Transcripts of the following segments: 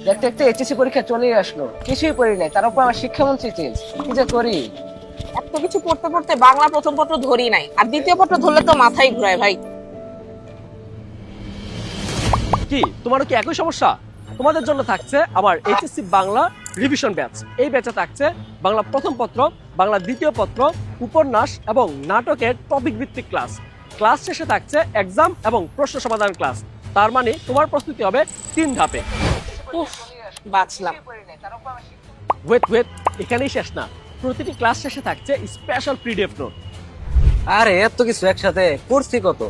দেখতে দেখতে এইচএসসি পরীক্ষা চলেই আসলো, কিছুই পড়ি নাই, তার উপর আমার শিক্ষামন্ত্রী চেঞ্জ, কি যে করি। এত কিছু পড়তে পড়তে বাংলা প্রথম পত্র ধরি নাই, আর দ্বিতীয় পত্র ধরলে তো মাথায় ঘুরায় ভাই। কি তোমারও কি একই সমস্যা? তোমাদের জন্য থাকছে আমার এইচএসসি বাংলা রিভিশন ব্যাচ। এই ব্যাচে থাকছে বাংলা প্রথম পত্র, বাংলা দ্বিতীয় পত্র, উপন্যাস এবং নাটকের টপিক ভিত্তিক ক্লাস। ক্লাস শেষে থাকছে এক্সাম এবং প্রশ্ন সমাধান ক্লাস। তার মানে তোমার প্রস্তুতি হবে 3 ধাপে। উফ, বাঁচলাম। ওয়েট, এখানেই শেষ না। প্রতিটি ক্লাস শেষে থাকছে স্পেশাল পিডিএফ নোট। আরে এত কিছু একসাথে করছি কত?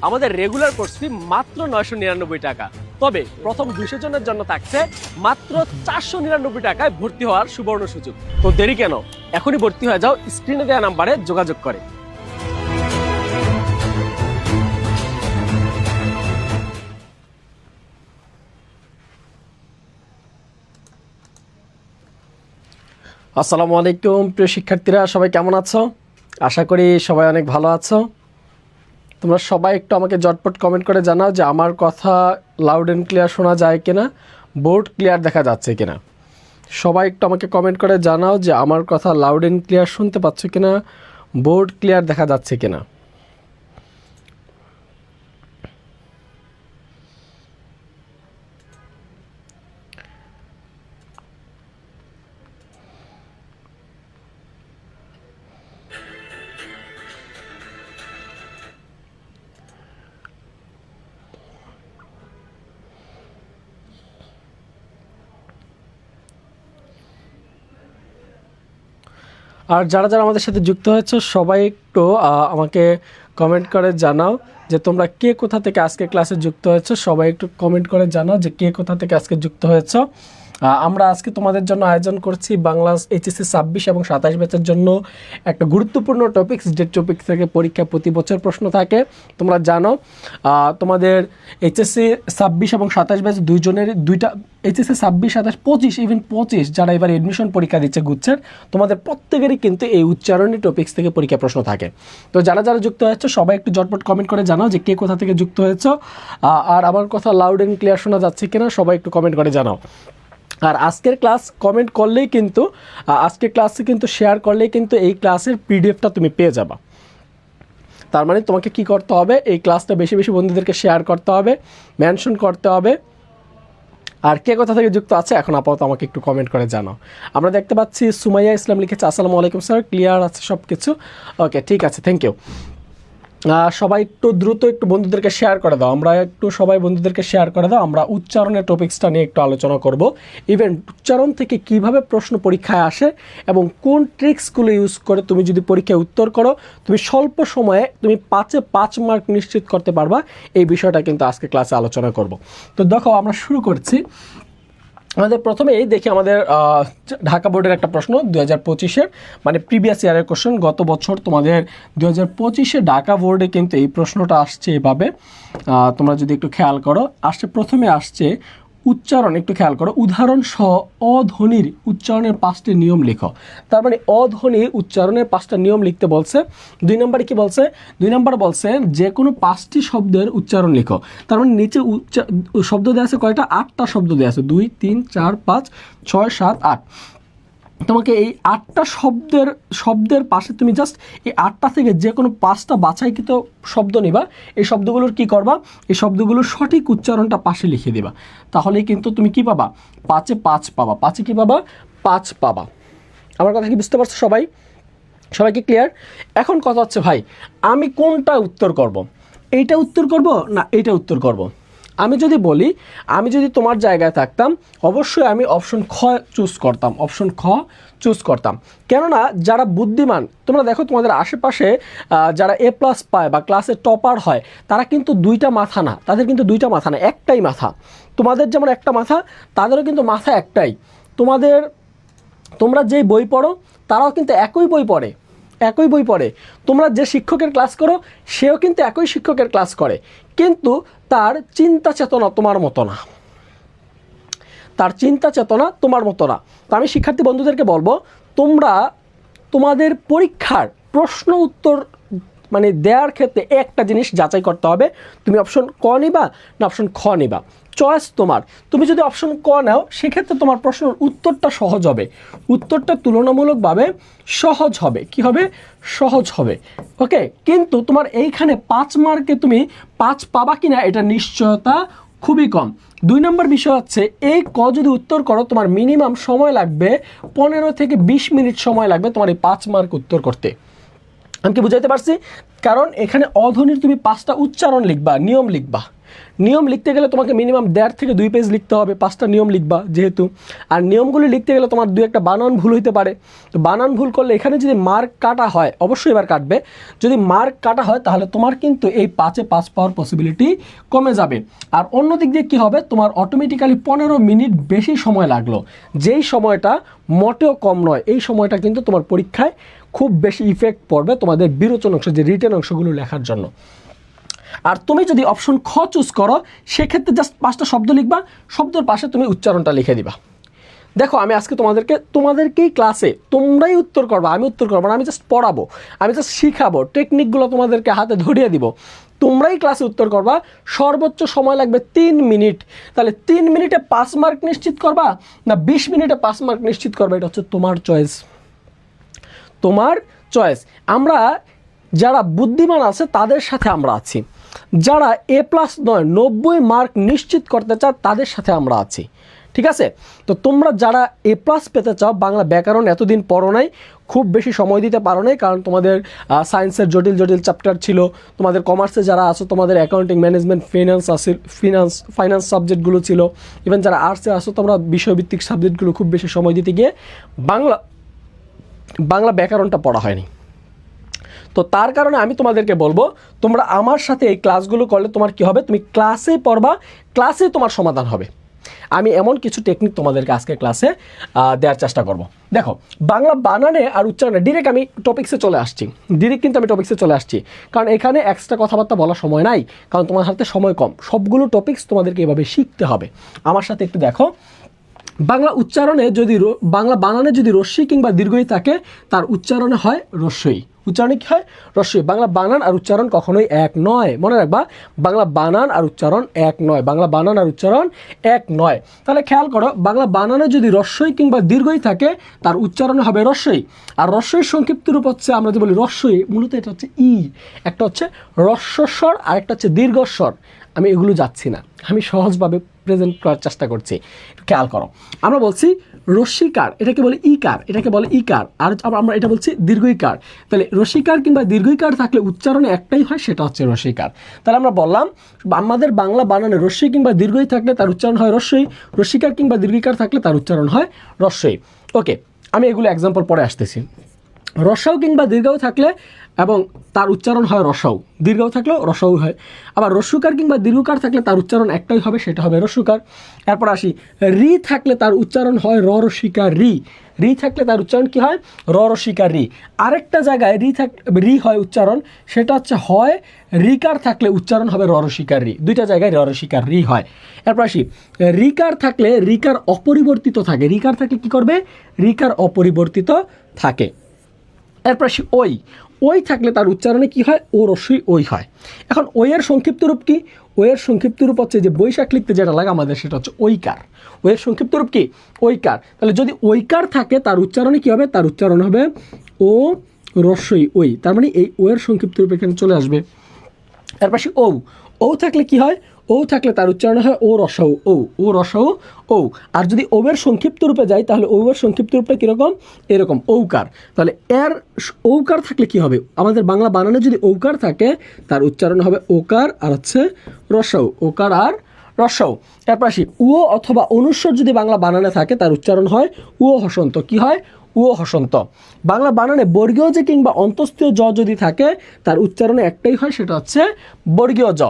আমাদের রেগুলার কোর্স ফি মাত্র 999 টাকা। তবে প্রথম 200 জনের জন্য থাকছে মাত্র 499 টাকায় ভর্তি হওয়ার সুবর্ণ সুযোগ। তো দেরি কেন, এখনই ভর্তি হয়ে যাও স্ক্রিনে দেওয়া নাম্বারে যোগাযোগ করে। আসসালামু আলাইকুম প্রিয় শিক্ষার্থীরা, সবাই কেমন আছো? আশা করি সবাই অনেক ভালো আছো। তোমরা সবাই একটু আমাকে ঝটপট কমেন্ট করে জানাও যে আমার কথা লাউড অ্যান্ড ক্লিয়ার শোনা যায় কিনা, বোর্ড ক্লিয়ার দেখা যাচ্ছে কিনা। সবাই একটু আমাকে কমেন্ট করে জানাও যে আমার কথা লাউড অ্যান্ড ক্লিয়ার শুনতে পাচ্ছ কিনা, বোর্ড ক্লিয়ার দেখা যাচ্ছে কিনা। আর যারা যারা আমাদের সাথে যুক্ত হয়েছে সবাই একটু আমাকে কমেন্ট করে জানাও যে তোমরা কে কোথা থেকে আজকে ক্লাসে যুক্ত হয়েছো। সবাই একটু কমেন্ট করে জানাও যে কে কোথা থেকে আজকে যুক্ত হয়েছো। আমরা আজকে তোমাদের জন্য আয়োজন করছি বাংলা এইচএসসি 26 এবং 27 ব্যাচের জন্য একটা গুরুত্বপূর্ণ টপিকস, যে টপিক থেকে পরীক্ষা প্রতি বছর প্রশ্ন থাকে। তোমরা জানো তোমাদের এইচএসসি 26 এবং 27 ব্যাচ দুইজনের দুইটা, এইচএসসি 26, 27, 25, ইভেন 25 যারা এবার এডমিশন পরীক্ষা দিচ্ছে গুচ্ছের, তোমাদের প্রত্যেকেরই কিন্তু এই উচ্চারণী টপিক্স থেকে পরীক্ষা প্রশ্ন থাকে। তো যারা যারা যুক্ত হয়েছে সবাই একটু ঝটপট কমেন্ট করে জানাও যে কে কোথা থেকে যুক্ত হয়েছ। আর আমার কথা লাউড অ্যান্ড ক্লিয়ার শোনা যাচ্ছে কিনা সবাই একটু কমেন্ট করে জানাও। আর আজকের ক্লাস কমেন্ট করলেই কিন্তু, আজকের ক্লাসে কিন্তু শেয়ার করলেই কিন্তু এই ক্লাসের পিডিএফটা তুমি পেয়ে যাবা। তার মানে তোমাকে কি করতে হবে, এই ক্লাসটা বেশি বেশি বন্ধুদেরকে শেয়ার করতে হবে, মেনশন করতে হবে। আর কে কোথা থেকে যুক্ত আছে এখন আপাতত আমাকে একটু কমেন্ট করে জানাও। আমরা দেখতে পাচ্ছি সুমাইয়া ইসলাম লিখেছে আসসালামু আলাইকুম স্যার, ক্লিয়ার আছে সব কিছু। ওকে, ঠিক আছে, থ্যাংক ইউ। সবাই একটু দ্রুত একটু বন্ধুদেরকে শেয়ার করে দাও। আমরা একটু সবাই বন্ধুদেরকে শেয়ার করে দাও। আমরা উচ্চারণের টপিক্সটা নিয়ে একটু আলোচনা করব। ইভেন উচ্চারণ থেকে কিভাবে প্রশ্ন পরীক্ষায় আসে এবং কোন ট্রিক্সগুলো ইউজ করে তুমি যদি পরীক্ষায় উত্তর করো তুমি স্বল্প সময়ে তুমি 5-এ 5 মার্ক নিশ্চিত করতে পারবা, এই বিষয়টা কিন্তু আজকে ক্লাসে আলোচনা করব। তো দেখো আমরা শুরু করছি। আমাদের প্রথমেই দেখি আমাদের ঢাকা বোর্ডের একটা প্রশ্ন 2025-এর, মানে প্রিভিয়াস ইয়ারের কোশ্চেন। গত বছর তোমাদের 2025-এ ঢাকা বোর্ডে কিন্তু এই প্রশ্নটা আসছে এভাবে। তোমরা যদি একটু খেয়াল করো, প্রথমে আসছে উচ্চারণ, একটু খেয়াল করো, উদাহরণ সহ অধ্বনির উচ্চারণের 5টি নিয়ম লিখো। তার মানে অধ্বনির উচ্চারণের 5টা নিয়ম লিখতে বলছে। 2 নম্বরে কি বলছে? 2 নম্বর বলছে যে কোনো 5টি শব্দের উচ্চারণ লিখো। তার মানে নিচে শব্দ দেওয়া আছে কয়টা? 8টা শব্দ দেওয়া আছে, 2, 3, 4, 5, 6, 7, 8। তোমাকে এই 8টা শব্দের পাশে তুমি জাস্ট এই 8টা থেকে যে কোনো 5টা বাছাইকৃত শব্দ নিবা। এই শব্দগুলোর কি করবা? এই শব্দগুলোর সঠিক উচ্চারণটা পাশে লিখে দিবা। তাহলেই কিন্তু তুমি কি পাবা? 5-এ 5 পাবা। 5-এ কি পাবা? 5 পাবা। আমার কথা কি বুঝতে পারছো সবাই? সবাই কি ক্লিয়ার? এখন কথা হচ্ছে ভাই আমি কোনটা উত্তর করব? এইটা উত্তর করব না এইটা উত্তর করব? আমি যদি বলি, আমি যদি তোমার জায়গায় থাকতাম অবশ্যই আমি অপশন খ চুজ করতাম, অপশন খ চুজ করতাম। কেননা যারা বুদ্ধিমান, তোমরা দেখো তোমাদের আশেপাশে যারা A+ পায় বা ক্লাসে টপার হয় তারা কিন্তু 2টা মাথা না, তাদের কিন্তু 2টা মাথা না, একটাই মাথা। তোমাদের যেমন একটা মাথা, তাদেরও কিন্তু মাথা একটাই। তোমরা যেই বই পড়ো তারাও কিন্তু একই বই পড়ে, একই বই পড়ে। তোমরা যে শিক্ষকের ক্লাস করো সেও কিন্তু একই শিক্ষকের ক্লাস করে, কিন্তু তার চিন্তা চেতনা তোমার মতো না, তার চিন্তা চেতনা তোমার মতো না। তো আমি শিক্ষার্থী বন্ধুদেরকে বলবো, তোমরা তোমাদের পরীক্ষার প্রশ্ন উত্তর মানে দেওয়ার ক্ষেত্রে একটা জিনিস যাচাই করতে হবে, তুমি অপশন ক নিবা না অপশন খ নিবা, চয়েস তোমার। তুমি যদি অপশন ক নাও সেক্ষেত্রে তোমার প্রশ্নের উত্তরটা সহজ হবে, উত্তরটা তুলনামূলকভাবে সহজ হবে। কি হবে? সহজ হবে। ওকে, কিন্তু তোমার এইখানে 5 মার্কে তুমি 5 পাবা কিনা এটা নিশ্চয়তা খুবই কম। 2 নম্বর বিষয় হচ্ছে এই ক যদি উত্তর করো তোমার মিনিমাম সময় লাগবে 15 থেকে 20 মিনিট সময় লাগবে তোমার এই 5 মার্ক উত্তর করতে। আমি কি বুঝাইতে পারছি? কারণ এখানে অধ্বনির তুমি 5টা উচ্চারণ লিখবা, নিয়ম লিখবা। নিয়ম লিখতে গেলে তোমাকে মিনিমাম 1.5 থেকে 2 পেজ লিখতে হবে, 5টা নিয়ম লিখবা যেহেতু। আর নিয়মগুলি লিখতে গেলে তোমার 2-1টা বানান ভুল হইতে পারে। তো বানান ভুল করলে এখানে যদি মার্ক কাটা হয়, অবশ্যই এবার কাটবে, যদি মার্ক কাটা হয় তাহলে তোমার কিন্তু এই 5-এ 5 পাওয়ার পসিবিলিটি কমে যাবে। আর অন্য দিক দিয়ে কী হবে, তোমার অটোমেটিক্যালি 15 মিনিট বেশি সময় লাগলো, যেই সময়টা মোটেও কম নয়। এই সময়টা কিন্তু তোমার পরীক্ষায় খুব বেশি ইফেক্ট পড়বে তোমাদের বিরোচন অংশ, যে রিটেন অংশগুলো লেখার জন্য। আর তুমি যদি অপশন খ চুজ করো সেক্ষেত্রে জাস্ট 5টা শব্দ লিখবা, শব্দের পাশে তুমি উচ্চারণটা লিখে দিবা। দেখো আমি আজকে তোমাদেরকেই ক্লাসে তোমরাই উত্তর করবা, আমি উত্তর করবো না, আমি জাস্ট পড়াবো, আমি জাস্ট শিখাবো, টেকনিকগুলো তোমাদেরকে হাতে ধরিয়ে দিব, তোমরাই ক্লাসে উত্তর করবা। সর্বোচ্চ সময় লাগবে 3 মিনিট। তাহলে 3 মিনিটে 5 মার্ক নিশ্চিত করবা না 20 মিনিটে 5 মার্ক নিশ্চিত করবা, এটা হচ্ছে তোমার চয়েস, তোমার চয়েস। আমরা যারা বুদ্ধিমান আছে তাদের সাথে আমরা আছি, যারা A+ নয় 90 মার্ক নিশ্চিত করতে চাও তাদের সাথে আমরা আছি, ঠিক আছে? তো তোমরা যারা A+ পেতে চাও, বাংলা ব্যাকরণ এতদিন পড়ো নাই, খুব বেশি সময় দিতে পারো নাই, কারণ তোমাদের সায়েন্সের জটিল জটিল চ্যাপ্টার ছিল, তোমাদের কমার্সে যারা আছো তোমাদের অ্যাকাউন্টিং, ম্যানেজমেন্ট, ফাইন্যান্স সাবজেক্টগুলো ছিল, ইভেন যারা আর্টসে আসো তোমরা বিষয়ভিত্তিক সাবজেক্টগুলো খুব বেশি সময় দিতে গিয়ে বাংলা ব্যাকরণটা পড়া হয়নি। তো তার কারণে আমি তোমাদেরকে বলবো তোমরা আমার সাথে এই ক্লাসগুলো করলে তোমার কি হবে, তুমি ক্লাসেই পড়বা, ক্লাসেই তোমার সমাধান হবে। আমি এমন কিছু টেকনিক তোমাদেরকে আজকে ক্লাসে দেওয়ার চেষ্টা করব। দেখো বাংলা বানানে আর উচ্চারণে ডিরেক্ট আমি টপিক্সে চলে আসছি, কারণ এখানে এক্সট্রা কথাবার্তা বলার সময় নাই, কারণ তোমার হাতে সময় কম, সবগুলো টপিক্স তোমাদেরকে এভাবে শিখতে হবে। আমার সাথে একটু দেখো, বাংলা উচ্চারণে যদি বাংলা বানানে যদি রস্যই কিংবা দীর্ঘই থাকে তার উচ্চারণে হয় রস্যই। উচ্চারণে কি হয়? রস্যই। বাংলা বানান আর উচ্চারণ কখনোই এক নয়, মনে রাখবা, বাংলা বানান আর উচ্চারণ এক নয়, বাংলা বানান আর উচ্চারণ এক নয়। তাহলে খেয়াল করো, বাংলা বানানে যদি রস্যই কিংবা দীর্ঘই থাকে তার উচ্চারণে হবে রস্যই। আর রস্যই সংক্ষিপ্ত রূপ হচ্ছে, আমরা যে বলি রস্যই, মূলত এটা হচ্ছে ই, একটা হচ্ছে রস্যস্বর আর একটা হচ্ছে দীর্ঘস্বর। আমি এগুলো যাচ্ছি না, আমি সহজভাবে প্রেজেন্ট করার চেষ্টা করছি, খেয়াল করো। আমরা বলছি রস্যিকার, এটাকে বলে ইকার, এটাকে বলে ইকার, আর আমরা এটা বলছি দীর্ঘইকার। তাহলে রস্যিকার কিংবা দীর্ঘইকার থাকলে উচ্চারণে একটাই হয়, সেটা হচ্ছে রস্যিকার। তাহলে আমরা বললাম আমাদের বাংলা বানানে রস্যই কিংবা দীর্ঘই থাকলে তার উচ্চারণ হয় রস্যই, রস্যিকার কিংবা দীর্ঘইকার থাকলে তার উচ্চারণ হয় রস্যই। ওকে, আমি এগুলো এক্সাম্পল পরে আসতেছি। রসাও কিংবা দীর্ঘও থাকলে এবং তার উচ্চারণ হয় রসাও, দীর্ঘও থাকলেও রসাও হয়। আবার রস্যকার কিংবা দীর্ঘকার থাকলে তার উচ্চারণ একটাই হবে, সেটা হবে রস্যকার। এরপর আসি, রি থাকলে তার উচ্চারণ হয় রসিকার রি, রি থাকলে তার উচ্চারণ কি হয়? রসিকার রি। আরেকটা জায়গায় রি হয় উচ্চারণ, সেটা হচ্ছে হয় রিকার থাকলে উচ্চারণ হবে রসিকার রি, দুইটা জায়গায় রসিকার রি হয়। এরপর আসি, রিকার থাকলে রিকার অপরিবর্তিত থাকে, রিকার থাকলে কি করবে? রিকার অপরিবর্তিত থাকে। এরপর আসি ওই থাকলে তার উচ্চারণে কি হয়? ও রস্যই ওই হয়। এখন ওয়ের সংক্ষিপ্ত রূপ কি? ওয়ের সংক্ষিপ্ত রূপ হচ্ছে যে বৈশাখ লিখতে যেটা লাগে আমাদের, সেটা হচ্ছে ঐকার। ওয়ের সংক্ষিপ্ত রূপ কি? ঐকার। তাহলে যদি ঐকার থাকে তার উচ্চারণে কি হবে? তার উচ্চারণ হবে ও রস্যই ওই, তার মানে এই ওয়ের সংক্ষিপ্ত রূপ এখানে চলে আসবে। এরপর আসি ও থাকলে কি হয়? ও থাকলে তার উচ্চারণ হয় ও রসাও ও রসাও ও। আর যদি ওয়ের সংক্ষিপ্ত রূপে যাই তাহলে ওয়ের সংক্ষিপ্ত রূপটা কীরকম? এরকম, ঔকার। তাহলে এর ঔকার থাকলে কি হবে? আমাদের বাংলা বানানে যদি ঔকার থাকে তার উচ্চারণ হবে ওকার আর হচ্ছে রসাও, ওকার আর রসাও। এরপর আসি, উও অথবা অনুস্বর যদি বাংলা বানানে থাকে তার উচ্চারণ হয় উও হসন্ত। কি হয়? উও হসন্ত। বাংলা বানানে বর্গীয় জ কিংবা অন্তস্থীয় জ যদি থাকে তার উচ্চারণে একটাই হয়, সেটা হচ্ছে বর্গীয় জ।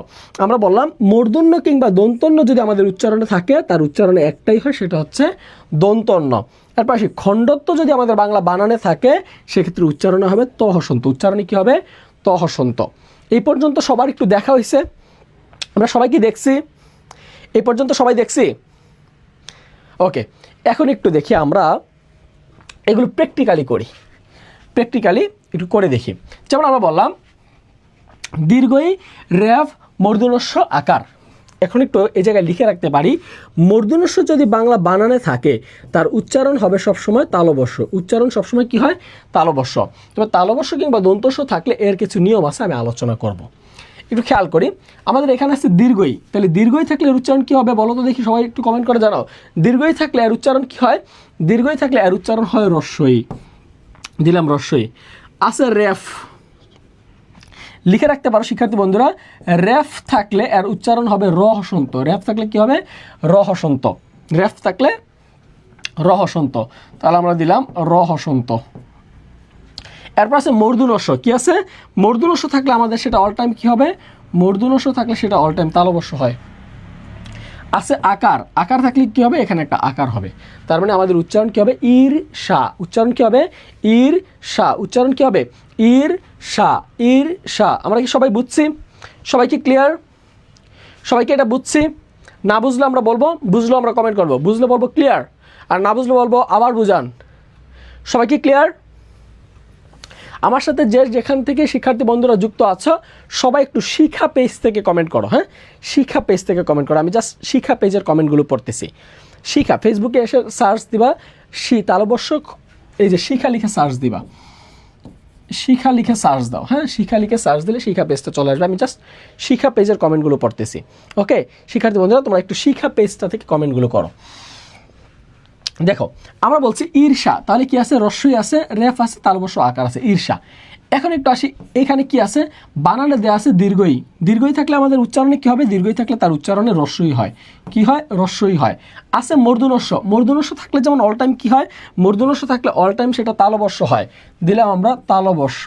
আমরা বললাম মূর্ধন্য কিংবা দন্তন্য যদি আমাদের উচ্চারণে থাকে তার উচ্চারণে একটাই হয়, সেটা হচ্ছে দন্তন্য। এরপর আসি, খণ্ডত্ব যদি আমাদের বাংলা বানানে থাকে সেক্ষেত্রে উচ্চারণে হবে ত হসন্ত। উচ্চারণে কি হবে? ত হসন্ত। এই পর্যন্ত সবার একটু দেখা হয়েছে? আমরা সবাই কি দেখছি? এই পর্যন্ত সবাই দেখছি? ওকে, এখন একটু দেখি আমরা এগুলো প্র্যাকটিক্যালি করি, প্র্যাকটিক্যালি একটু করে দেখি। যেমন আমরা বললাম দীর্ঘই রেফ মূর্ধন্যস্ব আকার। এখন একটু এই জায়গায় লিখে রাখতে পারি, মূর্ধন্যস্ব যদি বাংলা বানানে থাকে তার উচ্চারণ হবে সবসময় তালবস্য। উচ্চারণ সবসময় কি হয়? তালবস্য। তবে তালবস্য কিংবা দন্তস্ব থাকলে এর কিছু নিয়ম আছে, আমি আলোচনা করব। একটু খেয়াল করি, আমাদের এখানে আছে দীর্ঘই, তাহলে দীর্ঘই থাকলে এর উচ্চারণ কী হবে বলো তো দেখি, সবাই একটু কমেন্ট করে জানাও। দীর্ঘই থাকলে এর উচ্চারণ কী হয়? দীর্ঘই থাকলে এর উচ্চারণ হয় রস্যই, দিলাম রস্যই। আছে রেফ, লিখে রাখতে পারো শিক্ষার্থী বন্ধুরা, রেফ থাকলে এর উচ্চারণ হবে র হসন্ত। রেফ থাকলে কি হবে? র হসন্ত। রেফ থাকলে র হসন্ত, তাহলে আমরা দিলাম র হসন্ত। এরপর আছে মূর্ধন্যস্ব, কি আছে? মূর্ধন্যস্ব থাকলে আমাদের সেটা অল টাইম কি হবে? মূর্ধন্যস্ব থাকলে সেটা অল টাইম তালবস্য হয়। আছে আকার, আকার থাকলে কি হবে? এখানে একটা আকার হবে, তার মানে আমাদের উচ্চারণ কি হবে? ইর সা। উচ্চারণ কি হবে? ইর সা। উচ্চারণ কি হবে? ইর সা, ইর সা। আমরা কি সবাই বুঝছি? সবাই কি ক্লিয়ার? সবাইকে এটা বুঝছি? না বুঝলে আমরা বলবো, বুঝলেও আমরা কমেন্ট করবো, বুঝলে বলবো ক্লিয়ার, আর না বুঝলে বলবো আবার বুঝান। সবাই কি ক্লিয়ার? আমার সাথে যে যেখান থেকে শিক্ষার্থী বন্ধুরা যুক্ত আছো সবাই একটু শিখা পেজ থেকে কমেন্ট করো। হ্যাঁ, শিখা পেজ থেকে কমেন্ট করো। আমি জাস্ট শিখা পেজের কমেন্টগুলো পড়তেছি। শিখা, ফেসবুকে এসে সার্চ দিবা তালবস্য, এই যে শিখা লিখে সার্চ দিবা, শিখা লিখে সার্চ দাও। হ্যাঁ, শিখা লিখে সার্চ দিলে শিখা পেজটা চলে আসবে। আমি জাস্ট শিখা পেজের কমেন্টগুলো পড়তেছি। ওকে শিক্ষার্থী বন্ধুরা, তোমরা একটু শিখা পেজটা থেকে কমেন্টগুলো করো। দেখো আমরা বলছি ঈর্ষা, তাহলে কি আছে? রস্যই আছে, রেফ আছে, তালবস্য আকার আছে, ঈর্ষা। এখন একটু আসি, এখানে কি আছে? বানানে দেওয়া আছে দীর্ঘই। দীর্ঘই থাকলে আমাদের উচ্চারণে কি হবে? দীর্ঘই থাকলে তার উচ্চারণে রস্যই হয়। কি হয়? রস্যই হয়। আছে মূর্ধন্যস্ব। মূর্ধন্যস্ব থাকলে যেমন অল টাইম কি হয়? মূর্ধন্যস্ব থাকলে অল টাইম সেটা তালবস্য হয়, দিলাম আমরা তালবস্য।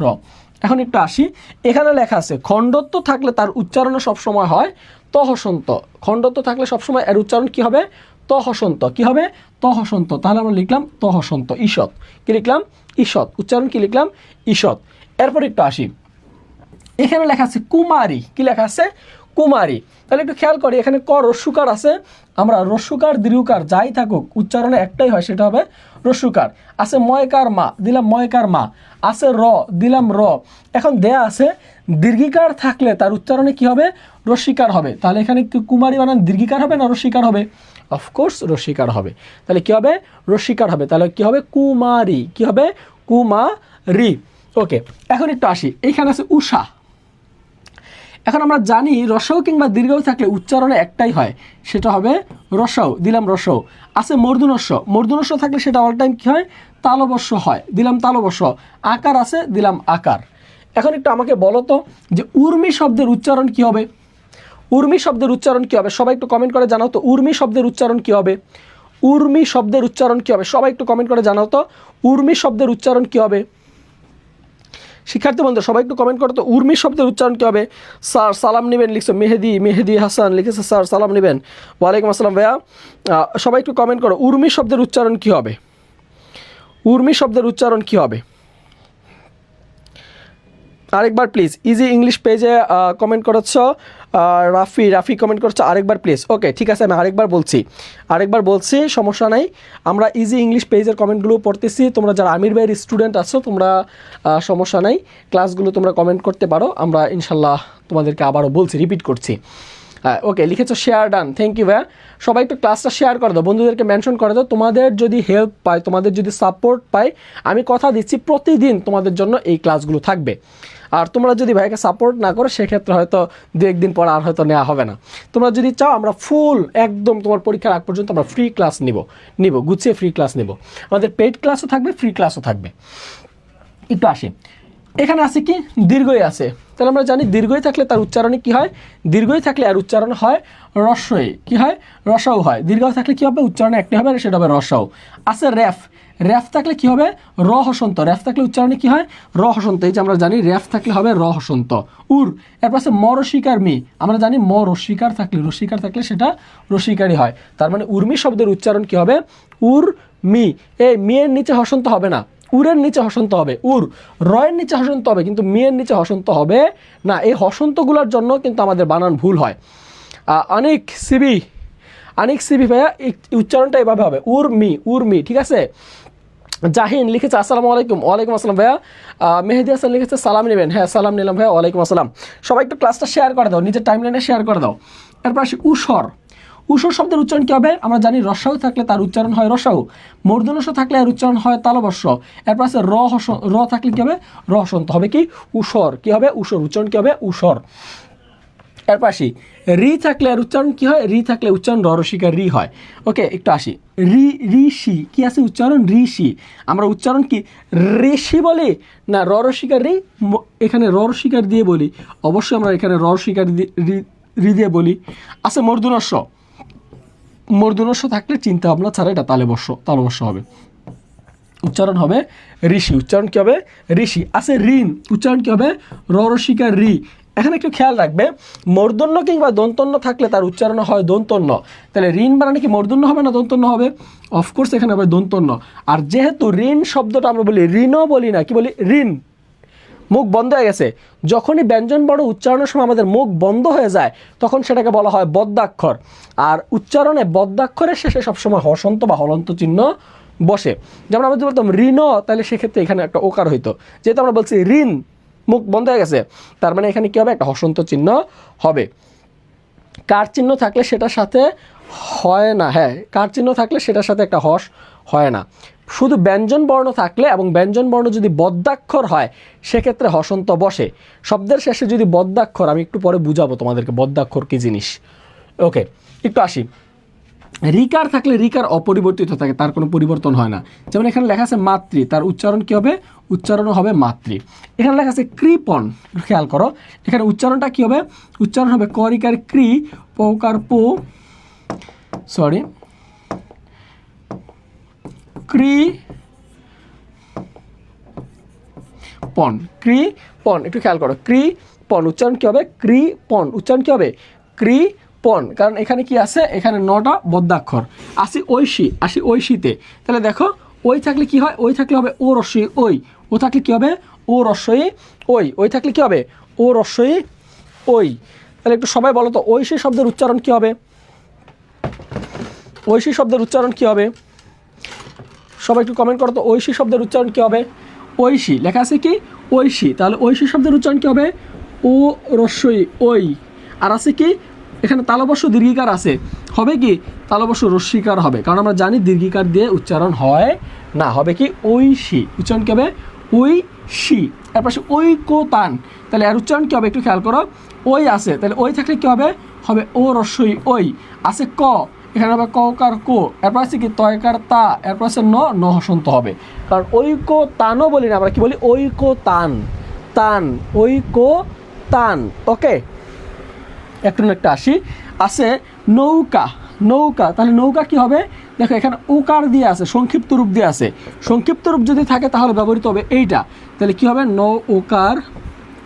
এখন একটু আসি, এখানে লেখা আছে খণ্ডত্ব থাকলে তার উচ্চারণে সবসময় হয় তহসন্ত। খণ্ডত্ব থাকলে সবসময় এর উচ্চারণ কি হবে? তহসন্ত। কি হবে? তহসন্ত। তাহলে আমরা লিখলাম তহসন্ত। ঈষৎ, কি লিখলাম? ঈষৎ। উচ্চারণ কি লিখলাম? ঈষৎ। এরপর একটু আসি, এখানে লেখা আছে কুমারী। কি লেখা আছে? কুমারী। তাহলে একটু খেয়াল করি, এখানে ক রস্যুকার আছে, আমরা রস্যুকার দীর্ঘকার যাই থাকুক উচ্চারণে একটাই হয়, সেটা হবে রস্যুকার। আছে ময়কার মা, দিলাম ময়কার মা। আছে র, দিলাম র। এখন দেয়া আছে দীর্ঘিকার থাকলে তার উচ্চারণে কি হবে? রস্যিকার হবে। তাহলে এখানে কুমারী বানান দীর্ঘিকার হবে না রস্যিকার হবে? অফকোর্স রস্যিকার হবে। তাহলে কি হবে? রস্যিকার হবে। তাহলে কি হবে? কুমারী। কি হবে? কুমারী। ওকে, এখন একটু আসি, এইখানে আছে উষা। এখন আমরা জানি রসৌ কিংবা দীর্ঘও থাকলে উচ্চারণে একটাই হয়, সেটা হবে রসৌ, দিলাম রসৌ। আছে মূর্ধন্যস্ব। মূর্ধন্যস্ব থাকলে সেটা অল টাইম কি হয়? তালবস্য হয়, দিলাম তালবস্য। আকার আছে, দিলাম আকার। এখন একটু আমাকে বলো তো যে উর্মি শব্দের উচ্চারণ কি হবে? উর্মি শব্দের উচ্চারণ কি হবে? সবাই একটু কমেন্ট করে জানাও তো, উর্মি শব্দের উচ্চারণ কি হবে? উর্মি শব্দের উচ্চারণ কি হবে? সবাই একটু কমেন্ট করে জানাও তো, উর্মি শব্দের উচ্চারণ কি হবে? শিক্ষার্থী বন্ধু সবাই একটু কমেন্ট করো তো, উর্মি শব্দের উচ্চারণ কী হবে? স্যার সালাম নেবেন লিখছো, মেহেদি হাসান লিখেছে স্যার সালাম নেবেন। ওয়ালাইকুম আসসালাম ভাইয়া। সবাই একটু কমেন্ট করো, উর্মি শব্দের উচ্চারণ কী হবে? উর্মি শব্দের উচ্চারণ কী হবে? আরেকবার প্লিজ, ইজি ইংলিশ পেজে কমেন্ট করেছ রাফি কমেন্ট করছো, আরেকবার প্লিজ। ওকে ঠিক আছে, আমি আরেকবার বলছি, সমস্যা নাই। আমরা ইজি ইংলিশ পেজের কমেন্টগুলো পড়তেছি। তোমরা যারা আমির ভাইয়ের স্টুডেন্ট আছো তোমরা সমস্যা নাই, ক্লাসগুলো তোমরা কমেন্ট করতে পারো, আমরা ইনশাল্লাহ তোমাদেরকে আবারও বলছি, রিপিট করছি। ওকে লিখেছো শেয়ার ডান, থ্যাংক ইউ ভাইয়া। সবাই একটু ক্লাসটা শেয়ার করে দাও, বন্ধুদেরকে মেনশন করে দাও। তোমাদের যদি হেল্প পাই, তোমাদের যদি সাপোর্ট পাই, আমি কথা দিচ্ছি প্রতিদিন তোমাদের জন্য এই ক্লাসগুলো থাকবে। আর তোমরা যদি ভাইকে সাপোর্ট না করো সেক্ষেত্রে হয়তো দু একদিন পর আর হয়তো নেওয়া হবে না। তোমরা যদি চাও আমরা ফুল একদম তোমার পরীক্ষার আগ পর্যন্ত আমরা ফ্রি ক্লাস নিব গুছিয়ে ফ্রি ক্লাস নেব। আমাদের পেইড ক্লাসও থাকবে, ফ্রি ক্লাসও থাকবে। একটু আসি, এখানে আছে কি? দীর্ঘই আছে। তাহলে আমরা জানি দীর্ঘই থাকলে তার উচ্চারণে কি হয়? দীর্ঘই থাকলে আর উচ্চারণ হয় রস্যই। কি হয়? রসৌ হয়। দীর্ঘ থাকলে কি হবে? উচ্চারণে একটি হবে, সেটা হবে রসৌ। আছে রেফ। রেফ থাকলে কি হবে? র হসন্ত। রেফ থাকলে উচ্চারণে কি হয়? র হসন্ত। এই যে আমরা জানি রেফ থাকলে হবে র হসন্ত। উর। এরপর আছে ম রসিকার মি। আমরা জানি ম রসিকার থাকলে সেটা রসিকারই হয়। তার মানে উর্মি শব্দের উচ্চারণ কি হবে? উর মি। এই মিয়ের নিচে হসন্ত হবে না, উরের নিচে হসন্ত হবে। উর রয়ের নিচে হসন্ত হবে, কিন্তু মিয়ের নিচে হসন্ত হবে না। এই হসন্তগুলোর জন্য কিন্তু আমাদের বানান ভুল হয়। অনেক সিবি ভাইয়া, উচ্চারণটা এভাবে হবে উর্মি। ঠিক আছে, জাহিন লিখেছে আসসালামু আলাইকুম। ওয়ালাইকুম আসসালাম ভাইয়া। মেহেদি হাসান লিখেছে সালাম নেবেন। হ্যাঁ সালাম নিলাম ভাইয়া, ওয়ালাইকুম আসসালাম। সবাই একটু ক্লাসটা শেয়ার করে দাও, নিজের টাইমলাইনে শেয়ার করে দাও। এরপর আসি উসর। উসর শব্দের উচ্চারণ কী হবে? আমরা জানি রস্যাউ থাকলে তার উচ্চারণ হয় রসাউ, মূর্ধন্য থাকলে এর উচ্চারণ হয় তালবস্য। এরপর আছে র থাকলে কী হবে? র হসন্ত হবে কি? উসর। কী হবে? উসর। উচ্চারণ কী হবে? উসর। এরপর আসি রি থাকলে এর উচ্চারণ কী হয়? রি থাকলে উচ্চারণ রসিকা রি হয়। ওকে, একটু আসি ঋষি কি আছে উচ্চারণ? ঋষি। আমরা উচ্চারণ কি ঋষি বলি না রসিকার রি? এখানে রসিকার দিয়ে বলি, অবশ্যই আমরা এখানে রসিকার রি দিয়ে বলি। আছে মূর্ধন্যস্ব। মূর্ধন্যস্ব থাকলে চিন্তা ভাবনা ছাড়া এটা তালবস্য হবে, উচ্চারণ হবে ঋষি। উচ্চারণ কী হবে? ঋষি। আছে ঋণ, উচ্চারণ কী হবে? রসিকার রি। এখানে একটু খেয়াল রাখবে, মূর্ধন্য কিংবা দন্তন্য থাকলে তার উচ্চারণ হয় দন্তন্য। তাহলে ঋণ বানানে কি মূর্ধন্য হবে না দন্তন্য হবে? অফকোর্স এখানে হবে দন্তন্য। আর যেহেতু ঋণ শব্দটা আমরা বলি ঋণও বলি না, কি বলি? ঋণ। মুখ বন্ধ হয়ে গেছে, যখনই ব্যঞ্জন বর্ণ উচ্চারণের সময় আমাদের মুখ বন্ধ হয়ে যায় তখন সেটাকে বলা হয় বদ্যাক্ষর। আর উচ্চারণে বদ্যাক্ষরের শেষে সবসময় হসন্ত বা হলন্ত চিহ্ন বসে। যেমন আমরা যদি বলতাম ঋণ, তাহলে সেক্ষেত্রে এখানে একটা ওকার হইতো। যেহেতু আমরা বলছি ঋণ, মুখ বন্ধ হয়ে গেছে, তার মানে এখানে কী হবে? একটা হসন্ত চিহ্ন হবে। কার চিহ্ন থাকলে সেটার সাথে হয় না। হ্যাঁ, কার চিহ্ন থাকলে সেটার সাথে একটা হস হয় না। শুধু ব্যঞ্জন বর্ণ থাকলে এবং ব্যঞ্জন বর্ণ যদি বদ্যাক্ষর হয় সেক্ষেত্রে হসন্ত বসে। শব্দের শেষে যদি বদ্যাক্ষর, আমি একটু পরে বুঝাবো তোমাদেরকে বদ্যাক্ষর কী জিনিস। ওকে, একটু আসি রিকার থাকলে রিকার অপরিবর্তিত থাকে, তার কোনো পরিবর্তন হয় না। যেমন এখানে লেখা আছে মাতৃ, তার উচ্চারণ কী হবে? উচ্চারণও হবে মাতৃ। এখানে লেখা আছে কৃপণ, খেয়াল করো এখানে উচ্চারণটা কী হবে? উচ্চারণ হবে করিকার ক্রি, পৌকার পো, সরি কৃপণ, কৃপণ। একটু খেয়াল করো কৃপণ উচ্চারণ কী হবে? কৃপণ উচ্চারণ কী হবে? কৃপণ। কারণ এখানে কি আছে? এখানে 9টা বদ্যাক্ষর। আসি ঐশীতে। তাহলে দেখো ওই থাকলে কি হয়? ওই থাকলে হবে ও রস্বই ওই। ও থাকলে কি হবে? ও রস্বই ওই। ওই থাকলে কি হবে? ও রস্বই ওই। তাহলে একটু সবাই বলো তো ঐশী শব্দের উচ্চারণ কী হবে? ঐশী শব্দের উচ্চারণ কী হবে? সবাই একটু কমেন্ট করো তো ঐশী শব্দের উচ্চারণ কী হবে? ঐশী লেখা আছে কি? ঐশী। তাহলে ঐশী শব্দের উচ্চারণ কী হবে? ও রস্বই ওই। আর আছে কি? এখানে তালবস্য দীর্ঘিকার আছে, হবে কি? তালবস্য রস্বীকার হবে, কারণ আমরা জানি দীর্ঘিকার দিয়ে উচ্চারণ হয় না। হবে কি? ঐশী। উচ্চারণ কী হবে? ঐশী। এর পাশে ঐকতান, তাহলে এর উচ্চারণ কী হবে? একটু খেয়াল করো। ওই আছে, তাহলে ওই থাকলে কী হবে? হবে ও রস্বই ওই। আছে ক, এখানে হবে ককার কো। এরপর আছে কি? তয়কার তা। এরপর আছে ন হসন্ত হবে, কারণ ঐকতানও বলি না আমরা, কি বলি? ঐকতান, তান, ঐকতান। ওকে, একটা আসি। আছে নৌকা, তাহলে নৌকা কি হবে? দেখো এখানে ওকার দিয়ে আছে, সংক্ষিপ্ত রূপ দিয়ে আছে। সংক্ষিপ্ত রূপ যদি থাকে তাহলে ব্যবহৃত হবে এইটা। তাহলে কি হবে? ওকার,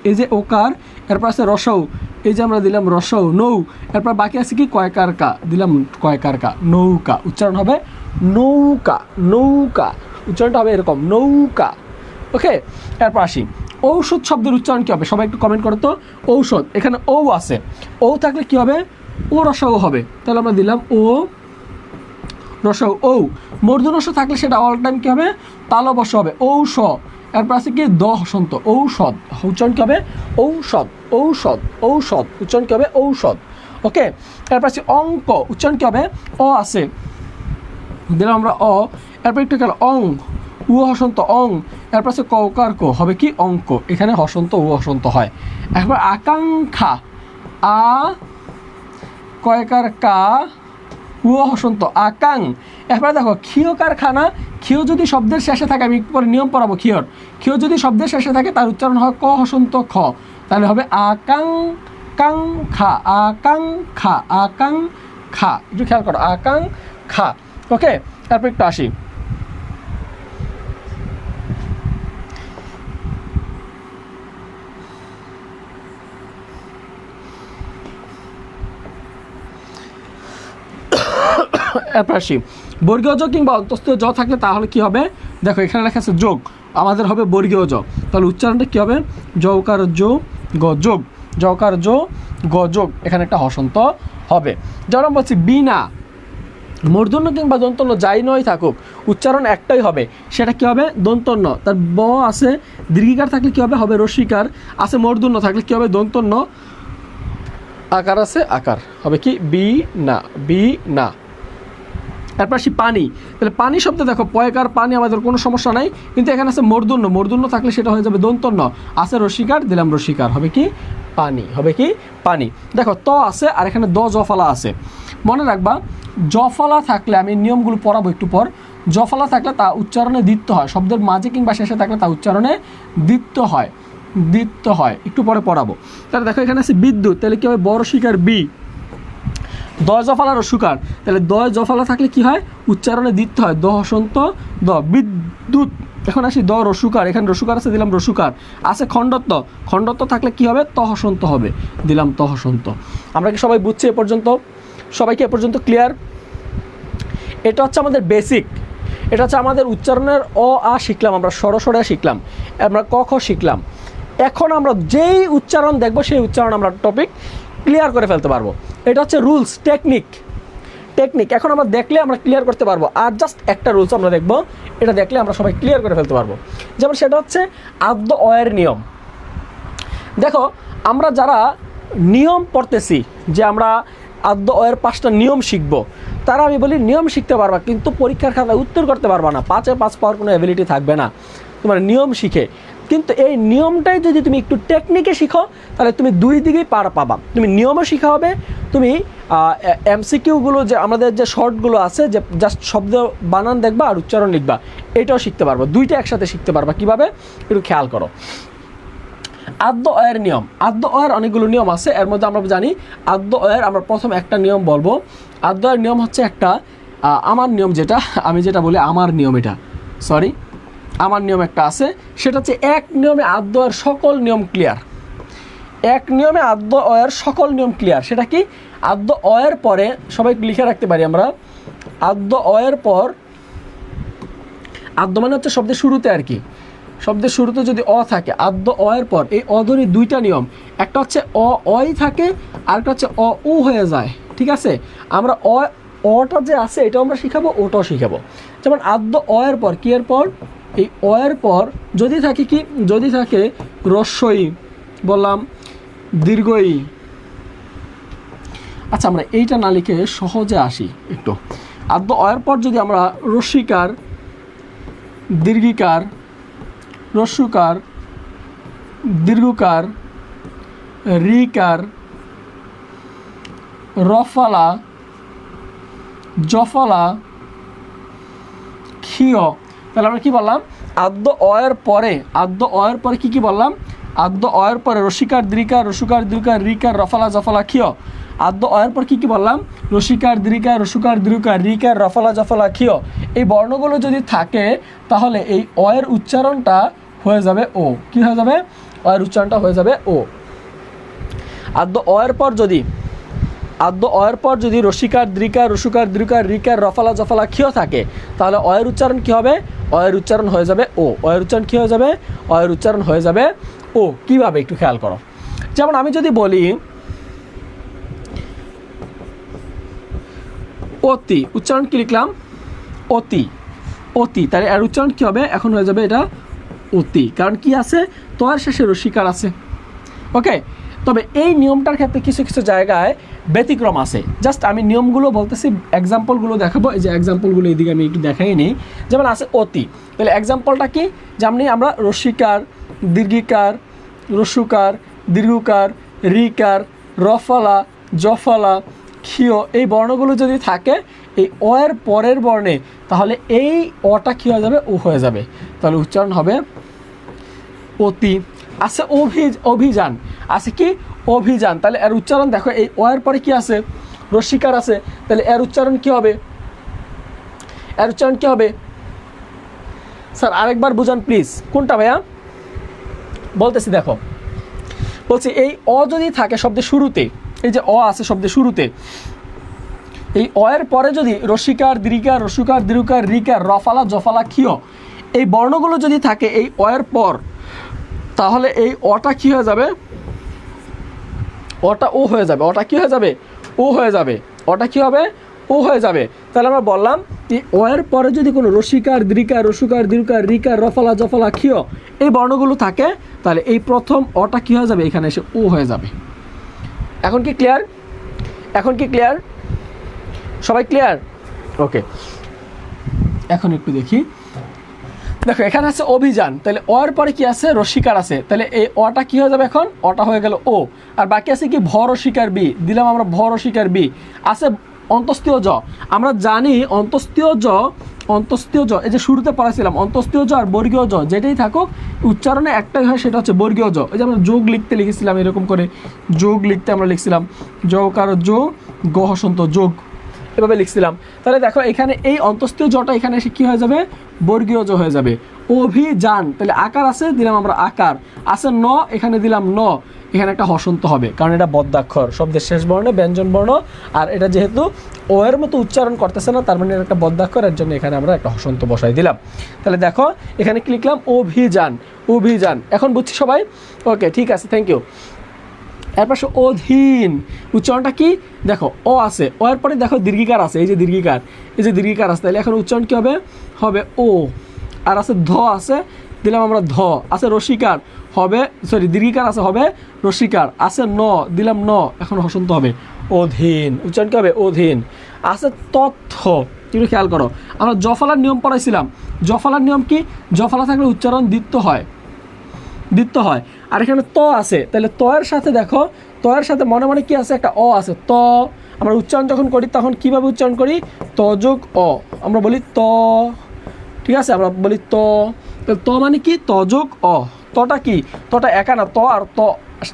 এই যে ওকার, এরপর আছে রসৌ, এই যে আমরা দিলাম রসৌ, নৌ। এরপর বাকি আছে কি? কয়কার কা, দিলাম কয়কার কা, নৌকা। উচ্চারণ হবে নৌকা, উচ্চারণটা হবে এরকম নৌকা। ওকে, এরপর আসি ঔষধ শব্দের উচ্চারণ কী হবে? সবাই একটু কমেন্ট করো তো। ঔষধ, এখানে ও আছে, ও থাকলে কি হবে? ও রসৌ হবে। তাহলে আমরা দিলাম ও রসৌ ঔ। মূর্ধন্য থাকলে সেটা অল টাইম কী হবে? তালবস্য হবে, ঔষ। এরপর আছে কি? দ হসন্ত, ঔষধ। উচ্চারণ কী হবে? ঔষধ, উচ্চারণ কী হবে? ঔষধ। ওকে, এরপর আছে অঙ্ক, উচ্চারণ কী হবে? অ আছে, দিলাম আমরা অ। এরপর একটু খেয়াল, অং, উ হসন্ত অং। এরপর আছে কৌকার কো, হবে কি? অঙ্ক। এখানে হসন্ত উ হসন্ত হয়। এরপর আকাঙ্ক্ষা, আ কয়কার কা, উ হসন্ত, আকাং। এরপরে দেখো ক্ষীয় কারখানা, ক্ষীয় যদি শব্দের শেষে থাকে, আমি একটু পরে নিয়ম পড়াবো ক্ষীয়র। ক্ষীয় যদি শব্দের শেষে থাকে তার উচ্চারণ হয় ক হসন্ত খ, তাহলে হবে আকাঙ্ক্ষা, আকাঙ্ক্ষা। একটু খেয়াল করো, আকাঙ্ক্ষা। ওকে, তারপর একটু আসি এরপর আসি বর্গীয় জ কিংবা অন্তস্থীয় জ থাকলে তাহলে কি হবে? দেখো এখানে লেখা আছে যোগ, আমাদের হবে বর্গীয় জ। তাহলে উচ্চারণটা কী হবে? যৌকার জো গ যোগ, যৌকার জো গ যোগ। এখানে একটা হসন্ত হবে। যেমন বলছি বিনা, মূর্ধন্য কিংবা দন্তন্য যাই নয় থাকুক, উচ্চারণ একটাই হবে, সেটা কি হবে? দন্তন্য। তার ব আছে, দীর্ঘিকার থাকলে কি হবে? হবে রস্যিকার। আছে মূর্ধন্য থাকলে কি হবে? দন্তন্য। আকার আছে, আকার হবে কি? বি না, বি না। তারপর আসি পানি। তাহলে পানি শব্দ দেখো, পয়কার পানি, আমাদের কোনো সমস্যা নাই, কিন্তু এখানে আছে মূর্ধন্য। মূর্ধন্য থাকলে সেটা হয়ে যাবে দন্তন্য। আছে রস্যিকার, দিলাম রস্যিকার, হবে কি? পানি। হবে কি? পানি। দেখো ত আছে আর এখানে দ জফলা আছে। মনে রাখবা, জফলা থাকলে, আমি নিয়মগুলো পড়াবো একটু পর, জফলা থাকলে তা উচ্চারণে দ্বিত্ব হয়, শব্দের মাঝে কিংবা শেষে থাকলে তা উচ্চারণে দ্বিত্ব হয়, দ্বিত্ব হয়, একটু পরে পড়াবো। তাহলে দেখো এখানে আছে বিদ্যুৎ, তাহলে কি হবে? ব রস্যিকার বি। দয় জফলা রস্যুকার, তাহলে দয় জফলা থাকলে কি হয়? উচ্চারণে দ্বিত্ব হয়, দ হসন্ত দ, বিদ্যুৎ। এখন আসি দ রস্যুকার, এখানে রস্যুকার আছে, দিলাম রস্যুকার। আছে খণ্ডত্ব, খণ্ডত্ব থাকলে কি হবে? ত হসন্ত হবে, দিলাম ত হসন্ত। আমরা কি সবাই বুঝছি এ পর্যন্ত? সবাইকে এ পর্যন্ত ক্লিয়ার? এটা হচ্ছে আমাদের বেসিক, এটা হচ্ছে আমাদের উচ্চারণের অ আ শিখলাম, আমরা সরসরে শিখলাম, আমরা ক খ শিখলাম। এখন আমরা যেই উচ্চারণ দেখব সেই উচ্চারণ আমরা টপিক ক্লিয়ার করে ফেলতে পারবো। এটা হচ্ছে রুলস, টেকনিক। এখন আমরা দেখলে আমরা ক্লিয়ার করতে পারবো। আর জাস্ট একটা রুলস আমরা দেখব, এটা দেখলে আমরা সবাই ক্লিয়ার করে ফেলতে পারবো। যেমন সেটা হচ্ছে আদ্য অয়ের নিয়ম। দেখো আমরা যারা নিয়ম পড়তেছি, যে আমরা আদ্য অয়ের 5টা নিয়ম শিখব, তারা আমি বলি নিয়ম শিখতে পারবা, কিন্তু পরীক্ষার খাতায় উত্তর করতে পারবা না, 5-এ 5 পাওয়ার কোনো অ্যাবিলিটি থাকবে না তোমার নিয়ম শিখে। কিন্তু এই নিয়মটাই যদি তুমি একটু টেকনিকে শিখো, তাহলে তুমি দুই দিকেই পার পাবা। তুমি নিয়মও শিখা হবে, তুমি এমসিকিউগুলো, যে আমাদের যে শর্টগুলো আছে, যে জাস্ট শব্দ বানান দেখবা আর উচ্চারণ লিখবা, এটাও শিখতে পারবো। দুইটা একসাথে শিখতে পারবা। কিভাবে? একটু খেয়াল করো। আদ্য অয়ের নিয়ম, আদ্য অয়ের অনেকগুলো নিয়ম আছে, এর মধ্যে আমরা জানি আদ্য অয়ের আমরা প্রথম একটা নিয়ম বলবো। আদ্য অয়ের নিয়ম হচ্ছে একটা, আমার নিয়ম, যেটা আমি যেটা বলি আমার নিয়ম, এটা সরি আমার নিয়ম একটা আছে, সেটা হচ্ছে এক নিয়মে আদ্য অয়ের সকল নিয়ম ক্লিয়ার। এক নিয়মে আদ্য অয়ের সকল নিয়ম ক্লিয়ার। সেটা কি? আদ্য অয়ের পরে, সবাই লিখে রাখতে পারি আমরা, আদ্য অয়ের পর, আদ্য মানে হচ্ছে শব্দের শুরুতে আর কি, শব্দের শুরুতে যদি অ থাকে, আদ্য অয়ের পর এই অধরি দুইটা নিয়ম, একটা হচ্ছে অই থাকে, আরেকটা হচ্ছে উ হয়ে যায়। ঠিক আছে, আমরা অটা যে আছে এটাও আমরা শিখাবো, ওটাও শিখাবো। যেমন আদ্য অয়ের পর, কি এর পর? এই অয়ের পর যদি থাকে কি? যদি থাকে রস্যই, বললাম দীর্ঘই। আচ্ছা, আমরা এইটা না লিখে সহজে আসি একটু। আদ্য অয়ের পর যদি আমরা রস্যিকার, দীর্ঘিকার, রস্যুকার, দীর্ঘকার, রিকার, রফলা, জফলা, ক্ষীয়, তাহলে আমরা কি বললাম? আদ্য অয়ের পরে, আদ্য অয়ের পরে কি বললাম? আদ্য অয়ের পরে রস্যিকার, দীর্ঘিকার, রস্যুকার, দীর্ঘকার, রিকার, রফলা, জফলা, ক্ষীয়। আদ্য অয়ের পর কি বললাম? রস্যিকার, দীর্ঘিকার, রস্যুকার, দীর্ঘকার, রিকার, রফলা, জফলা, ক্ষীয়। এই বর্ণগুলো যদি থাকে, তাহলে এই অয়ের উচ্চারণটা হয়ে যাবে ও। কি হয়ে যাবে? অয়ের উচ্চারণটা হয়ে যাবে ও। আদ্য অয়ের পর যদি, আদ্য অয়ের পর যদি রস্যিকার, দীর্ঘিকার, রস্যুকার, দীর্ঘকার, রিকার, রফলা, জফলা, ক্ষীয় থাকে, তাহলে অয়ের উচ্চারণ কি হবে? অয়ের উচ্চারণ হয়ে যাবে ও। অয়ের উচ্চারণ কি হয়ে যাবে? অয়ের উচ্চারণ হয়ে যাবে ও। কিভাবে? একটু খেয়াল করো। যেমন আমি যদি বলি অতি, উচ্চারণ কি লিখলাম? অতি, অতি, তাহলে এর উচ্চারণ কি হবে? এখন হয়ে যাবে এটা অতি, কারণ কি আছে? তয়ের শেষে রস্যিকার আছে। ওকে, তবে এই নিয়মটার ক্ষেত্রে কিছু কিছু জায়গায় ব্যতিক্রম আছে। জাস্ট আমি নিয়মগুলো বলতেছি, এক্সাম্পলগুলো দেখাবো। এই যে এক্সাম্পলগুলো এইদিকে আমি একটু দেখাই নিই। যেমন আছে অতি, তাহলে এক্সাম্পলটা কি? যেমনি আমরা রস্যিকার, দীর্ঘিকার, রস্যুকার, দীর্ঘকার, রিকার, রফলা, জফলা, ক্ষীয়, এই বর্ণগুলো যদি থাকে এই অয়ের পরের বর্ণে, তাহলে এই অটা কী হয়ে যাবে? ও হয়ে যাবে। তাহলে উচ্চারণ হবে অতি। আছে অভিযান, আছে কি? অভিযান, তাহলে এর উচ্চারণ দেখো, এই অয়ের পরে কি আছে? রস্যিকার আছে, তাহলে এর উচ্চারণ কি হবে? এর উচ্চারণ কি হবে? স্যার আরেকবার বুঝান প্লিজ। কোনটা ভাইয়া? বলতেছি, দেখো বলছি, এই অ যদি থাকে শব্দের শুরুতে, এই যে অ আছে শব্দের শুরুতে, এই অয়ের পরে যদি রস্যিকার, দীর্ঘিকার, রস্যুকার, দীর্ঘকার, রিকার, রফলা, জফলা, ক্ষীয়, এই বর্ণগুলো যদি থাকে এই অয়ের পর, তাহলে এই অটা কি হয়ে যাবে? অটা ও হয়ে যাবে। অটা কি হয়ে যাবে? ও হয়ে যাবে। অটা কি হবে? ও ও হয়ে যাবে। তাহলে আমরা বললাম ও এর পরে যদি কোনো রসিকার দৃকার রসুকার দীর্ঘকার রিকার রফলা জফলা ক্ষীয় এই বর্ণগুলো থাকে, তাহলে এই প্রথম অটা কি হয়ে যাবে, এখানে এসে ও হয়ে যাবে। এখন কি ক্লিয়ার? এখন কি ক্লিয়ার? সবাই ক্লিয়ার? ওকে, এখন একটু দেখি। দেখো এখানে আছে অভিযান, তাহলে অর পরে কি আছে, রসিকার আছে, তাহলে এই অটা কি হয়ে যাবে, এখন অটা হয়ে গেল ও। আর বাকি আছে কি, ভ রসিকার বি, দিলাম আমরা ভ রসিকার বি। আছে অন্তস্তীয় জ, আমরা জানি অন্তস্তীয় জ, অন্তস্তীয় জ এই যে শুরুতে পড়াছিলাম, অন্তস্তীয় জ আর বর্গীয় জ যেটাই থাকুক উচ্চারণে একটাই হয়, সেটা হচ্ছে বর্গীয় জ। এই যে আমরা যোগ লিখতে লিখেছিলাম, এরকম করে যোগ লিখতে আমরা লিখছিলাম যোগ যোগ গ হসন্ত যোগ, এভাবে লিখছিলাম। তাহলে দেখো এখানে এই অন্তস্তীয় জটা এখানে এসে কি হয়ে যাবে, বর্গীয় জ হয়ে যাবে। অভিযান, তাহলে আকার আছে, দিলাম আমরা আকার, আছে ন, এখানে দিলাম ন, এখানে একটা হসন্ত হবে, কারণ এটা বদ্যাক্ষর, শব্দের শেষ বর্ণে ব্যঞ্জন বর্ণ, আর এটা যেহেতু ও এর মতো উচ্চারণ করতেছে না, তার মানে এটা একটা বদ্যাক্ষর, এর জন্য এখানে আমরা একটা হসন্ত বসাই দিলাম। তাহলে দেখো এখানে কি লিখলাম, অভিযান, অভিযান। এখন বুঝছি সবাই? ওকে, ঠিক আছে, থ্যাংক ইউ। এরপর অধীন, উচ্চারণটা কি দেখো, অ আছে, ও এর পরে দেখো দীর্ঘিকার আছে, এই যে দীর্ঘিকার, এই যে দীর্ঘিকার আছে, তাহলে এখন উচ্চারণ কি হবে, হবে ও। আর আছে ধ আছে, দিলাম আমরা ধ, আছে রসিকার হবে, সরি দীর্ঘিকার আছে, হবে রসিকার, আছে ন, দিলাম ন, এখন হসন্ত হবে অধীন, উচ্চারণ কি হবে অধীন। আছে তথ্য, একটু খেয়াল করো, আমরা জফলার নিয়ম পড়াইছিলাম, জফলার নিয়ম কি, জফলা থাকলে উচ্চারণ দ্বিত্ব হয়, দ্বিত্ব হয়। আর এখানে ত আছে, তাহলে ত এর সাথে দেখো, ত এর সাথে মনে মনে কি আছে, একটা অ আছে, ত। আমরা উচ্চারণ যখন করি তখন কিভাবে উচ্চারণ করি, ত যোগ অ, আমরা বলি ত, ঠিক আছে, আমরা বলি ত। ত মানে কি, ত যোগ অ, তটা কি, তটা একা না, ত আর ত,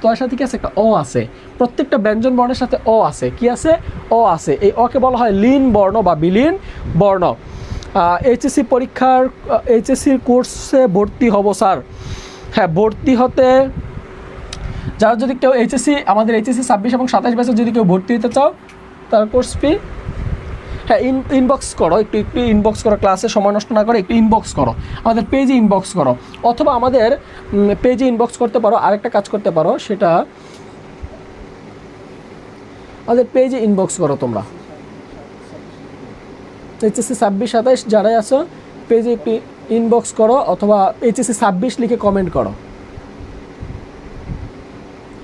তয়ের সাথে কি আছে, একটা অ আছে, প্রত্যেকটা ব্যঞ্জন বর্ণের সাথে অ আছে, কি আছে, অ আছে। এই অকে বলা হয় লীন বর্ণ বা বিলীন বর্ণ। এইচএসসি পরীক্ষার, এইচএসসির কোর্সে ভর্তি হব স্যার, হ্যাঁ ভর্তি হতে, যারা যদি কেউ এইচএসসি, আমাদের এইচএসসি 26 এবং 27 ব্যাচে যদি কেউ ভর্তি হতে চাও, তার কোর্স ফি, হ্যাঁ ইনবক্স করো, একটু একটু ইনবক্স করো, ক্লাসে সময় নষ্ট না করে একটু ইনবক্স করো, আমাদের পেজে ইনবক্স করো, অথবা আমাদের পেজে ইনবক্স করতে পারো। আরেকটা কাজ করতে পারো, সেটা আমাদের পেজে ইনবক্স করো তোমরা, এইচএসসি 26 27 যারাই আছো পেজে একটু ইনবক্স করো, অথবা এইচএসসি 26 লিখে কমেন্ট করো,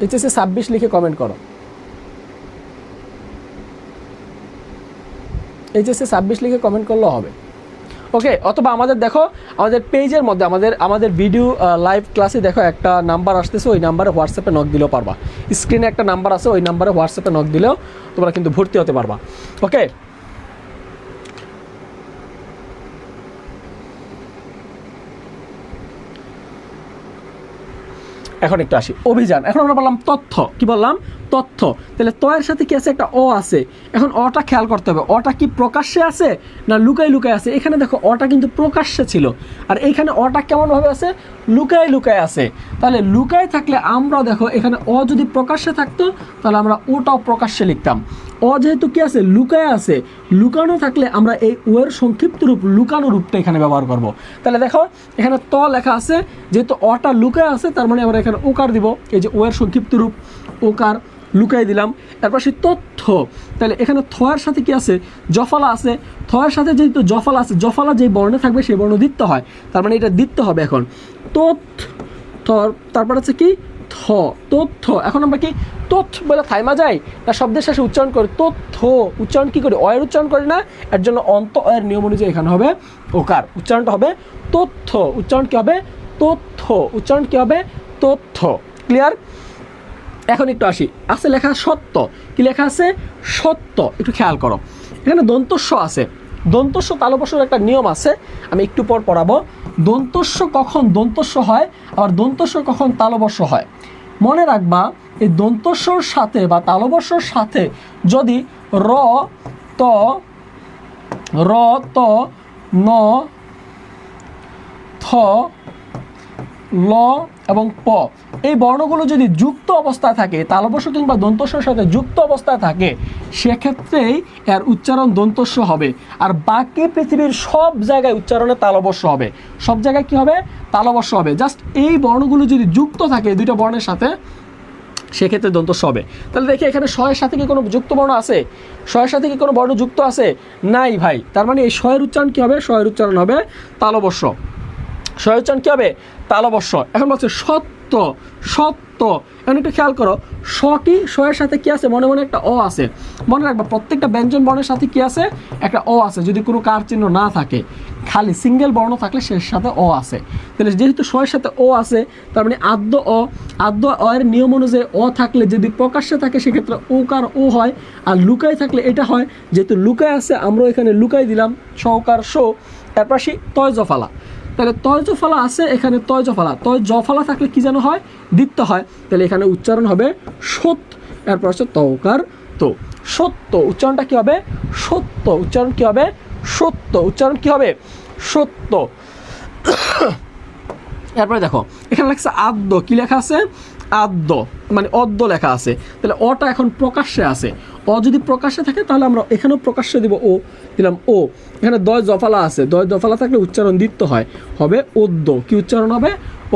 এইচএসসি 26 লিখে কমেন্ট করো, এইচএসসি 26 লিখে কমেন্ট করলেও হবে। ওকে, অথবা আমাদের দেখো, আমাদের পেজের মধ্যে আমাদের ভিডিও লাইভ ক্লাসে দেখো একটা নাম্বার আসতেছে, ওই নাম্বারে হোয়াটসঅ্যাপে নক দিলেও পারবা, স্ক্রিনে একটা নাম্বার আছে, ওই নাম্বারে হোয়াটসঅ্যাপে নক দিলেও তোমরা কিন্তু ভর্তি হতে পারবা। ওকে, এখন একটু আসি অভিযান। এখন আমরা বললাম তথ্য, কি বললাম, তথ্য। তাহলে ত এর সাথে কি আছে, একটা অ আছে। এখন অটা খেয়াল করতে হবে, অটা কি প্রকাশ্যে আছে না লুকাই লুকায় আছে। এখানে দেখো অটা কিন্তু প্রকাশ্যে ছিল, আর এইখানে অটা কেমনভাবে আছে, লুকায় লুকায় আছে। তাহলে লুকায় থাকলে আমরা দেখো এখানে অ যদি প্রকাশ্যে থাকতো, তাহলে আমরা ওটাও প্রকাশ্যে লিখতাম। অ যেহেতু কি আছে, লুকায় আছে, লুকানো থাকলে আমরা এই ও এর সংক্ষিপ্ত রূপ লুকানো রূপটা এখানে ব্যবহার করব। তাহলে দেখো এখানে ত লেখা আছে, যেহেতু অটা লুকায় আছে, তার মানে আমরা এখানে ওকার দিব, এই যে ও এর সংক্ষিপ্ত রূপ ওকার, লুকাই দিলাম। এরপর সেই তথ্য, তাহলে এখানে থ এর সাথে কি আছে, জফলা আছে, থ এর সাথে যেহেতু জফলা আছে, জফলা যেই বর্ণে থাকবে সেই বর্ণ দিতে হয়, তার মানে এটা দিতে হবে। এখন তথ্য, তারপর আছে কি থ, তথ্য। এখন আমরা কি তথ্য বলে থাইমা যাই না শব্দের শেষে উচ্চারণ করি, তথ্য উচ্চারণ কি করি, অয়ের উচ্চারণ করি না, এর জন্য অন্ত অয়ের নিয়ম অনুযায়ী এখানে হবে ওকার, উচ্চারণটা হবে তথ্য, উচ্চারণ কি হবে তথ্য, উচ্চারণ কি হবে তথ্য। ক্লিয়ার? এখন একটু আসি, আছে লেখা সত্য, কি লেখা আছে, সত্য। একটু খেয়াল করো, এখানে দন্তস্ব আছে, দন্তস্ব তালবস্যর একটা নিয়ম আছে, আমি একটু পর পড়াবো। দন্তস্ব কখন দন্তস্ব হয়, আবার দন্তস্ব কখন তালবস্য হয়। মনে রাখবা, এই দন্তস্বর সাথে বা তালবস্যর সাথে যদি র ত ন থ ল এবং প, এই বর্ণগুলো যদি যুক্ত অবস্থায় থাকে, তালবস্য কিংবা দন্তস্যর সাথে যুক্ত অবস্থায় থাকে, সেক্ষেত্রেই এর উচ্চারণ দন্তস্য হবে। আর বাকি পৃথিবীর সব জায়গায় উচ্চারণে তালবস্য হবে, সব জায়গায় কি হবে, তালবস্য হবে। জাস্ট এই বর্ণগুলো যদি যুক্ত থাকে দুইটা বর্ণের সাথে, সেক্ষেত্রে দন্ত স হবে। তাহলে দেখি এখানে স-এর সাথে কি কোনো যুক্ত বর্ণ আছে? স-এর সাথে কি কোনো বর্ণ যুক্ত আছে? নাই ভাই। তার মানে এই স-এর উচ্চারণ কী হবে? স-এর উচ্চারণ হবে তালব্য স। স-এর উচ্চারণ কী হবে? তালব্য স। এখন বলছে সত্য, সত্য। এখন একটু খেয়াল করো, স কি? স-এর সাথে কি আছে? মনে মনে একটা অ আছে। মনে রাখবা প্রত্যেকটা ব্যঞ্জন বর্ণের সাথে কি আছে? একটা অ আছে। যদি কোনো কার চিহ্ন না থাকে, খালি সিঙ্গেল বর্ণ থাকলে সে সাথে অ আছে। তাহলে যেহেতু স-এর সাথে অ আছে, তার মানে আদ্য অ, আদ্য অ এর নিয়ম অনুযায়ী অ থাকলে যদি প্রকাশ্যে থাকে সেক্ষেত্রে ওকার ও হয়, আর লুকায় থাকলে এটা হয়। যেহেতু লুকায় আছে আমরা এখানে লুকাই দিলাম সকার সো। এরপর আসি তয় জফালা। তাহলে তয় জফালা আছে, এখানে তয় জফালা। তয় জফালা থাকলে কি যেন হয়? দীপ্ত হয়। তাহলে এখানে উচ্চারণ হবে সত। এরপর হচ্ছে তকার তো। সত্য উচ্চারণটা কি হবে? সত্য উচ্চারণ কি হবে? সত্য উচ্চারণ কি হবে? সত্য। এরপরে দেখো এখানে লেখা আছে আদ্য। কি লেখা আছে? আদ্য, মানে অদ্য লেখা আছে। তাহলে অটা এখন প্রকাশ্যে আছে। অ যদি প্রকাশ্যে থাকে তাহলে আমরা এখানেও প্রকাশ্যে দিব ও, দিলাম ও। এখানে দয় জফালা আছে, দয় জফালা থাকলে উচ্চারণ দ্বিত্ব হয়, হবে অদ্য। কি উচ্চারণ হবে?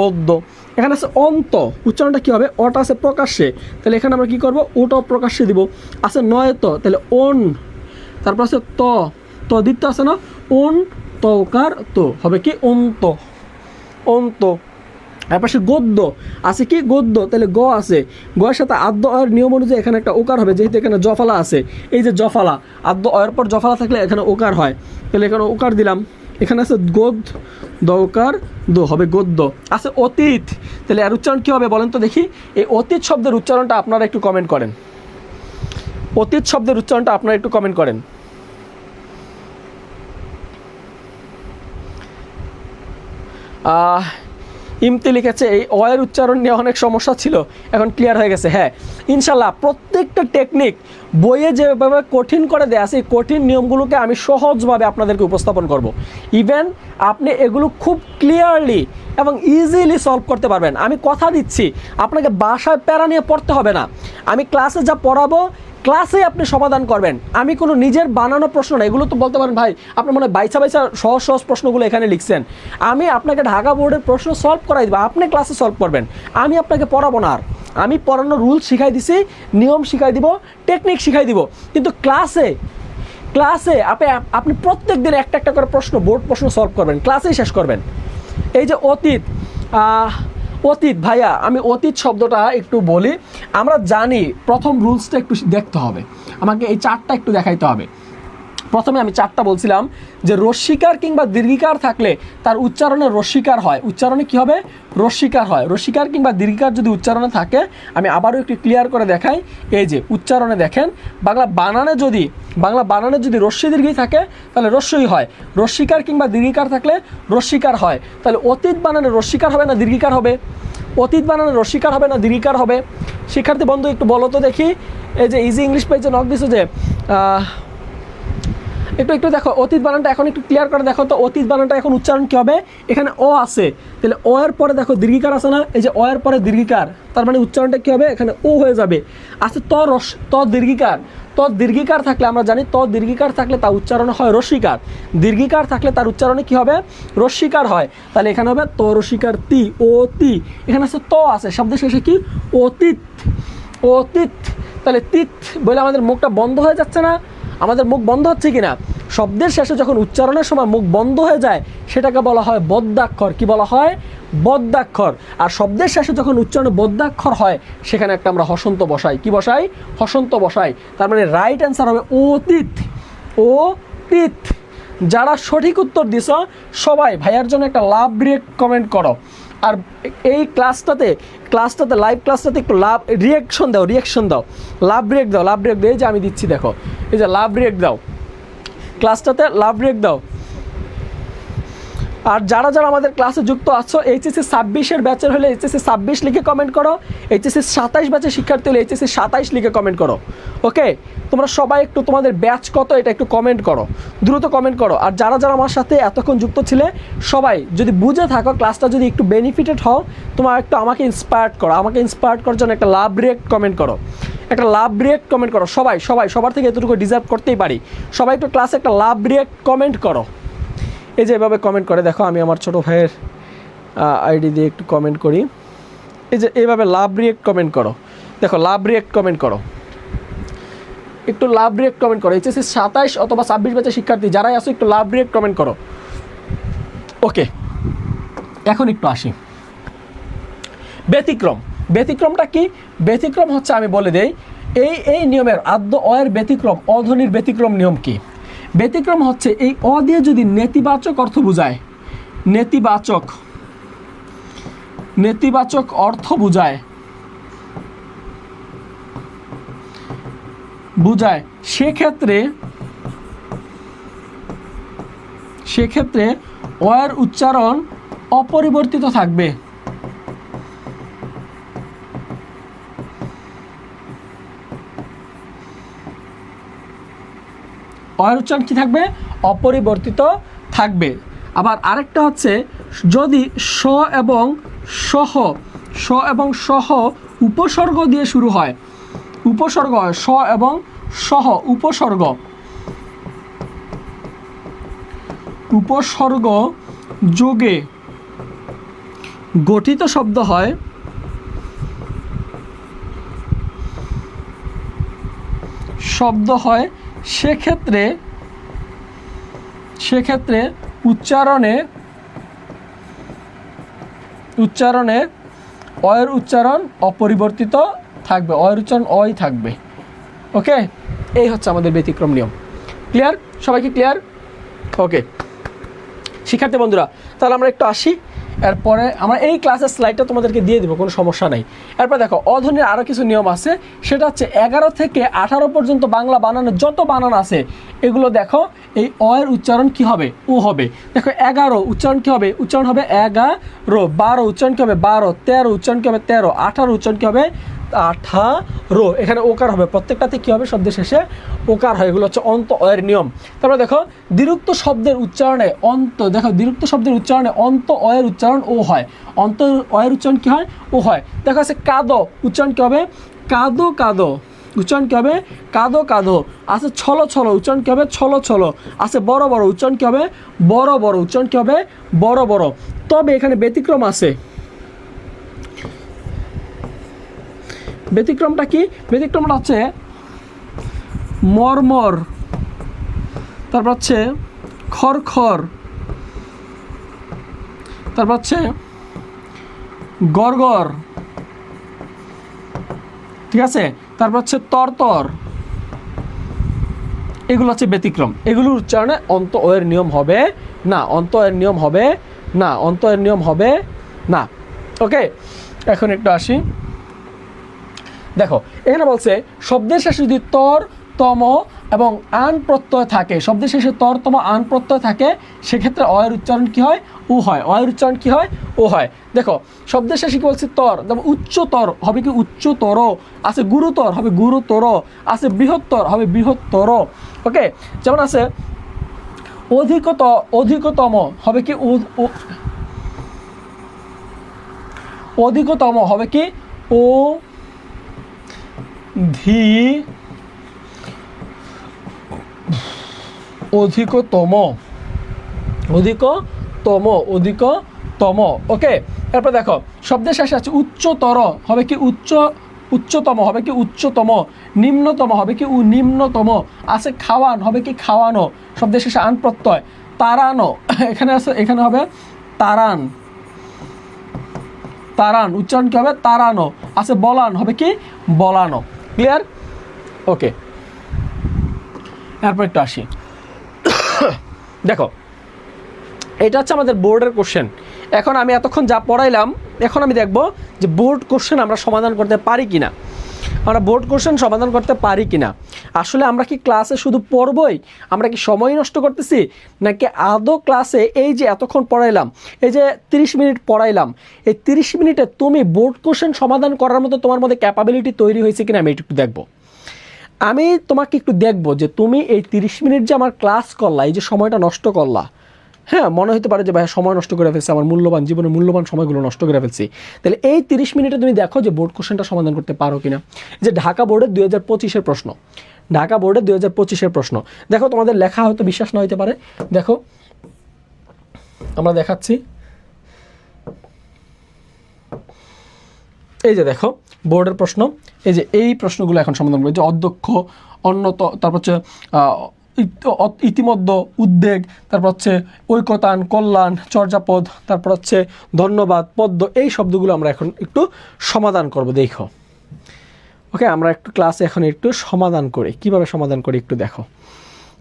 অদ্য। এখানে আছে অন্ত। উচ্চারণটা কি হবে? অটা আছে প্রকাশ্যে, তাহলে এখানে আমরা কি করব? ওটাও প্রকাশ্যে দিব। আছে নয়ত, তাহলে অন। তারপর আছে ত, ত দ্বিত্ব আছে না? অন তকার তো, হবে কি? অন্ত, অন্ত। এরপর সে গদ্য আছে। কি? গদ্য। তাহলে গ আছে, গয়ের সাথে আদ্য অয়ের নিয়ম অনুযায়ী এখানে একটা ওকার হবে, যেহেতু এখানে জফালা আছে। এই যে জফালা, আদ্য অয়ের পর জফালা থাকলে এখানে ওকার হয়, তাহলে এখানে ওকার দিলাম। এখানে আছে গদ, দকার দো, হবে গদ্য। আছে অতীত, তাহলে এর উচ্চারণ কী হবে বলেন তো দেখি? এই অতীত শব্দের উচ্চারণটা আপনারা একটু কমেন্ট করেন। অতীত শব্দের উচ্চারণটা আপনারা একটু কমেন্ট করেন। ইমতি লিখেছে এই অয়ের উচ্চারণ নিয়ে অনেক সমস্যা ছিল, এখন ক্লিয়ার হয়ে গেছে। হ্যাঁ ইনশাল্লাহ প্রত্যেকটা টেকনিক বইয়ে যেভাবে কঠিন করে দেয়া আছে, এই কঠিন নিয়মগুলোকে আমি সহজভাবে আপনাদেরকে উপস্থাপন করব। ইভেন আপনি এগুলো খুব ক্লিয়ারলি এবং ইজিলি সলভ করতে পারবেন। আমি কথা দিচ্ছি আপনাকে বাসায় প্যারা নিয়ে পড়তে হবে না। আমি ক্লাসে যা পড়াবো ক্লাসে আপনি সমাধান করবেন। আমি কোনো নিজের বানানো প্রশ্ন না। এগুলো তো বলতে পারেন ভাই আপনি মনে হয় বাইচা বাইচা সহজ সহজ প্রশ্নগুলো এখানে লিখছেন। আমি আপনাকে ঢাকা বোর্ডের প্রশ্ন সলভ করাই দেবো, আপনি ক্লাসে সলভ করবেন। আমি আপনাকে পড়াবো না। আর আমি পড়ানোর রুলস শিখাই দিছি, নিয়ম শিখাই দিব, টেকনিক শিখাই দিব। কিন্তু ক্লাসে আপনি প্রত্যেক দিন একটা একটা করে প্রশ্ন, বোর্ড প্রশ্ন সলভ করবেন, ক্লাসেই শেষ করবেন। এই যে অতীত, অতীত ভাইয়া আমি অতীত শব্দটা একটু বলি। আমরা জানি প্রথম রুলসটা একটু দেখতে হবে, আমাকে এই চারটা একটু দেখাইতে হবে। প্রথমে আমি চারটা বলছিলাম যে রস্যিকার কিংবা দীর্ঘিকার থাকলে তার উচ্চারণে রস্যিকার হয়। উচ্চারণে কি হবে? রস্যিকার হয়। রস্যিকার কিংবা দীর্ঘিকার যদি উচ্চারণে থাকে, আমি আবারও একটু ক্লিয়ার করে দেখাই। এই যে উচ্চারণে দেখেন, বাংলা বানানে যদি রস্যি দীর্ঘি থাকে তাহলে রস্যই হয়। রস্যিকার কিংবা দীর্ঘিকার থাকলে রস্যিকার হয়। তাহলে অতীত বানানে রস্যিকার হবে না দীর্ঘিকার হবে? অতীত বানানে রস্যিকার হবে না দীর্ঘিকার হবে? শিক্ষার্থী বন্ধু একটু বলো তো দেখি। এই যে ইজি ইংলিশ পেজে নক দিছো যে একটু দেখো অতীত বানানটা এখন একটু ক্লিয়ার করে দেখো তো। অতীত বানানটা এখন উচ্চারণ কী হবে? এখানে অ আছে, তাহলে অ এর পরে দেখো দীর্ঘিকার আছে না? এই যে অ এর পরে দীর্ঘিকার, তার মানে উচ্চারণটা কী হবে? এখানে ও হয়ে যাবে। আছে ত দীর্ঘিকার। ত দীর্ঘিকার থাকলে আমরা জানি ত দীর্ঘিকার থাকলে তার উচ্চারণ হয় রস্যিকার। দীর্ঘিকার থাকলে তার উচ্চারণে কী হবে? রস্যিকার হয়। তাহলে এখানে হবে ত রস্যিকার তি, অতি। এখানে আছে ত আছে, শব্দের শেষে কি? অতীত, অতীত। তাহলে তিত বলে আমাদের মুখটা বন্ধ হয়ে যাচ্ছে না? আমাদের মুখ বন্ধ হচ্ছে কি না? শব্দের শেষে যখন উচ্চারণের সময় মুখ বন্ধ হয়ে যায় সেটাকে বলা হয় বদ্যাক্ষর। কি বলা হয়? বদ্যাক্ষর। আর শব্দের শেষে যখন উচ্চারণে বদ্যাক্ষর হয় সেখানে একটা আমরা হসন্ত বসাই। কি বসাই? হসন্ত বসাই। তার মানে রাইট অ্যান্সার হবে অতীত, অতীত। যারা সঠিক উত্তর দিছ সবাই ভাইয়ার জন্য একটা লাভ রিয়েক্ট কমেন্ট করো। আর এই ক্লাসটাতে লাইভ ক্লাসটাতে একটু রিয়াকশন দাও, লাভ ব্রেক দাও। এই যে আমি দিচ্ছি দেখো, এই যে লাভ ব্রেক দাও, ক্লাসটাতে লাভ ব্রেক দাও। আর যারা আমাদের ক্লাসে যুক্ত আছো এইচএসসি 26-এর ব্যাচের হলে এইচএসসি 26 লিখে কমেন্ট করো, এইচএসসি 27 ব্যাচের শিক্ষার্থী হলে এইচএসসি 27 লিখে কমেন্ট করো। ওকে, তোমরা সবাই একটু তোমাদের ব্যাচ কত এটা একটু কমেন্ট করো, দ্রুত কমেন্ট করো। আর যারা আমার সাথে এতক্ষণ যুক্ত ছিলে সবাই যদি বুঝে থাকো, ক্লাসটা যদি একটু বেনিফিটেড হও, তোমরা একটু আমাকে ইন্সপায়ার্ড করো। আমাকে ইন্সপায়ার্ড করার জন্য একটা লাভ রিয়েক্ট কমেন্ট করো, একটা লাভ রিয়েক্ট কমেন্ট করো। সবার থেকে এতটুকু ডিজার্ভ করতেই পারি। সবাই একটু ক্লাসে একটা লাভ রিয়েক্ট কমেন্ট করো। এই যে এভাবে কমেন্ট করে দেখো, আমি আমার ছোটো ভাইয়ের আইডি দিয়ে একটু কমেন্ট করি। এই যে এইভাবে লাভ রিয়েক্ট কমেন্ট করো। দেখো লাভ রিয়েক্ট কমেন্ট করো, একটু লাভ রিয়েক্ট কমেন্ট করো। এইচএসসি 27 অথবা 26 ব্যাচের শিক্ষার্থী যারাই আসো একটু লাভ রিয়েক্ট কমেন্ট করো। ওকে, এখন একটু আসি ব্যতিক্রম। ব্যতিক্রমটা কি? ব্যতিক্রম হচ্ছে, আমি বলে দেই, এই নিয়মের আদ্য অয়ের ব্যতিক্রম, অধ্বনির ব্যতিক্রম নিয়ম কি? ব্যতিক্রম হচ্ছে এই অ দিয়ে যদি নেতিবাচক অর্থ বোঝায়, নেতিবাচক অর্থ বোঝায় সেক্ষেত্রে অয়ের উচ্চারণ অপরিবর্তিত থাকবে। অয়ের উচ্চারণ কি থাকবে? অপরিবর্তিত থাকবে। আবার আরেকটা হচ্ছে, যদি স এবং সহ উপসর্গ দিয়ে শুরু হয়, উপসর্গ হয়, স এবং সহ উপসর্গ যোগে গঠিত শব্দ হয়, সেক্ষেত্রে উচ্চারণে অয়ের উচ্চারণ অপরিবর্তিত থাকবে, অয়ের উচ্চারণ অই থাকবে। ওকে, এই হচ্ছে আমাদের ব্যতিক্রম নিয়ম। ক্লিয়ার? সবাইকে ক্লিয়ার? ওকে শিক্ষার্থী বন্ধুরা, তাহলে আমরা একটু আসি, এরপরে আমরা এই ক্লাসের স্লাইডটা তোমাদেরকে দিয়ে দেবো, কোনো সমস্যা নাই। এরপর দেখো অধ্বনির আরও কিছু নিয়ম আছে, সেটা হচ্ছে 11 থেকে 18 পর্যন্ত বাংলা বানানের যত বানান আছে এগুলো দেখো, এই অয়ের উচ্চারণ কি হবে? ও হবে। দেখো 11 উচ্চারণ কি হবে? উচ্চারণ হবে 11। 12 উচ্চারণ কি হবে? 12। 13 উচ্চারণ কি হবে? 13। 18 উচ্চারণ কি হবে? 18। এখানে ওকার হবে, প্রত্যেকটাতে কি হবে? শব্দের শেষে ওকার হয়। এগুলো হচ্ছে অন্ত অয়ের নিয়ম। তারপরে দেখো দ্বিরুক্ত শব্দের উচ্চারণে অন্ত, দেখো দ্বিরুক্ত শব্দের উচ্চারণে অন্ত অয়ের উচ্চারণ ও হয়, অন্ত অয়ের উচ্চারণ কি হয়? ও হয়। দেখো আছে কাদো, উচ্চারণ কি হবে? কাদো কাদো, উচ্চারণ কি হবে? কাদো কাদো। আছে ছলো ছলো, উচ্চারণ কি হবে? ছলো ছলো। আছে বড় বড়, উচ্চারণ কি হবে? বড় বড়, উচ্চারণ কি হবে? বড় বড়। তবে এখানে ব্যতিক্রম আছে। ব্যতিক্রমটা কি? ব্যতিক্রমটা হচ্ছে মরমর, তারপর হচ্ছে খরখর, তারপর হচ্ছে গড়গড়, ঠিক আছে, তারপর হচ্ছে তরতর। এগুলো হচ্ছে ব্যতিক্রম। এগুলোর উচ্চারণে অন্ত অয়ের নিয়ম হবে না, অন্ত অয়ের নিয়ম হবে না, অন্ত অয়ের নিয়ম হবে না। ওকে, এখন একটু আসি। দেখো এখানে বলছে শব্দের শেষে যদি তর, তম এবং আন প্রত্যয় থাকে, শব্দের শেষে তর, তম, আন প্রত্যয় থাকে, সেক্ষেত্রে অয়ের উচ্চারণ কি হয়? ও হয়। অয়ের উচ্চারণ কি হয়? ও হয়। দেখো শব্দের শেষে কি বলছি? তর, যেমন উচ্চতর হবে কি? উচ্চতর। আছে গুরুতর হবে গুরুতর। আছে বৃহত্তর হবে বৃহত্তর। ওকে, যেমন আছে অধিকতম হবে কি? অধিকতম হবে কি? ও অধিকতম। ওকে, এরপর দেখো শব্দের শেষে আছে উচ্চতর হবে কি? উচ্চতম হবে কি? উচ্চতম। নিম্নতম হবে কি? নিম্নতম। আছে খাওয়ান হবে কি? খাওয়ানো। শব্দের শেষে আন প্রত্যয়। তাড়ানো, এখানে আছে, এখানে হবে তাড়ান, উচ্চারণ কি হবে? তাড়ানো। আছে বলান হবে কি? বলানো। ক্লিয়ার? ওকে, এরপর একটু আসি। দেখো এটা হচ্ছে আমাদের বোর্ডের কোশ্চেন। এখন আমি এতক্ষণ যা পড়াইলাম, এখন আমি দেখব যে বোর্ড কোশ্চেন আমরা সমাধান করতে পারি কিনা, আমরা বোর্ড কোশ্চেন সমাধান করতে পারি কিনা। আসলে আমরা কি ক্লাসে শুধু পড়বই, আমরা কি সময় নষ্ট করতেছি, নাকি আদৌ ক্লাসে এই যে এতক্ষণ পড়াইলাম, এই যে 30 মিনিট পড়াইলাম, এই 30 মিনিটে তুমি বোর্ড কোশ্চেন সমাধান করার মতো তোমার মধ্যে ক্যাপাবিলিটি তৈরি হয়েছে কিনা আমি একটু দেখব। আমি তোমাকে একটু দেখব যে তুমি এই 30 মিনিট যে আমার ক্লাস করলা, এই যে সময়টা নষ্ট করলা, হ্যাঁ মনে হতে পারে যে ভাই সময় নষ্ট করে ফেলছে, আমার মূল্যবান জীবনের মূল্যবান সময়গুলো নষ্ট করে ফেলছি, তাহলে এই 30 মিনিটে তুমি দেখো যে বোর্ড কোশ্চেনটা সমাধান করতে পারো কিনা। যে ঢাকা বোর্ডের 2025-এর প্রশ্ন, ঢাকা বোর্ডের 2025-এর প্রশ্ন দেখো, তোমাদের লেখা হয়তো বিশ্বাস না হতে পারে, দেখো আমরা দেখাচ্ছি, এই যে দেখো বোর্ডের প্রশ্ন, এই যে এই প্রশ্নগুলো এখন সমাধান করবে, যে অধ্যক্ষ, অন্যত, তারপর হচ্ছে ইতিমধ্যে, উদ্বেগ, তারপর হচ্ছে ঐকতান, কল্যাণ, চর্যাপদ, তারপর হচ্ছে ধন্যবাদ, পদ্য, এই শব্দগুলো আমরা এখন একটু সমাধান করব। দেখো ওকে, আমরা একটু ক্লাসে এখন একটু সমাধান করি, কিভাবে সমাধান করি একটু দেখো,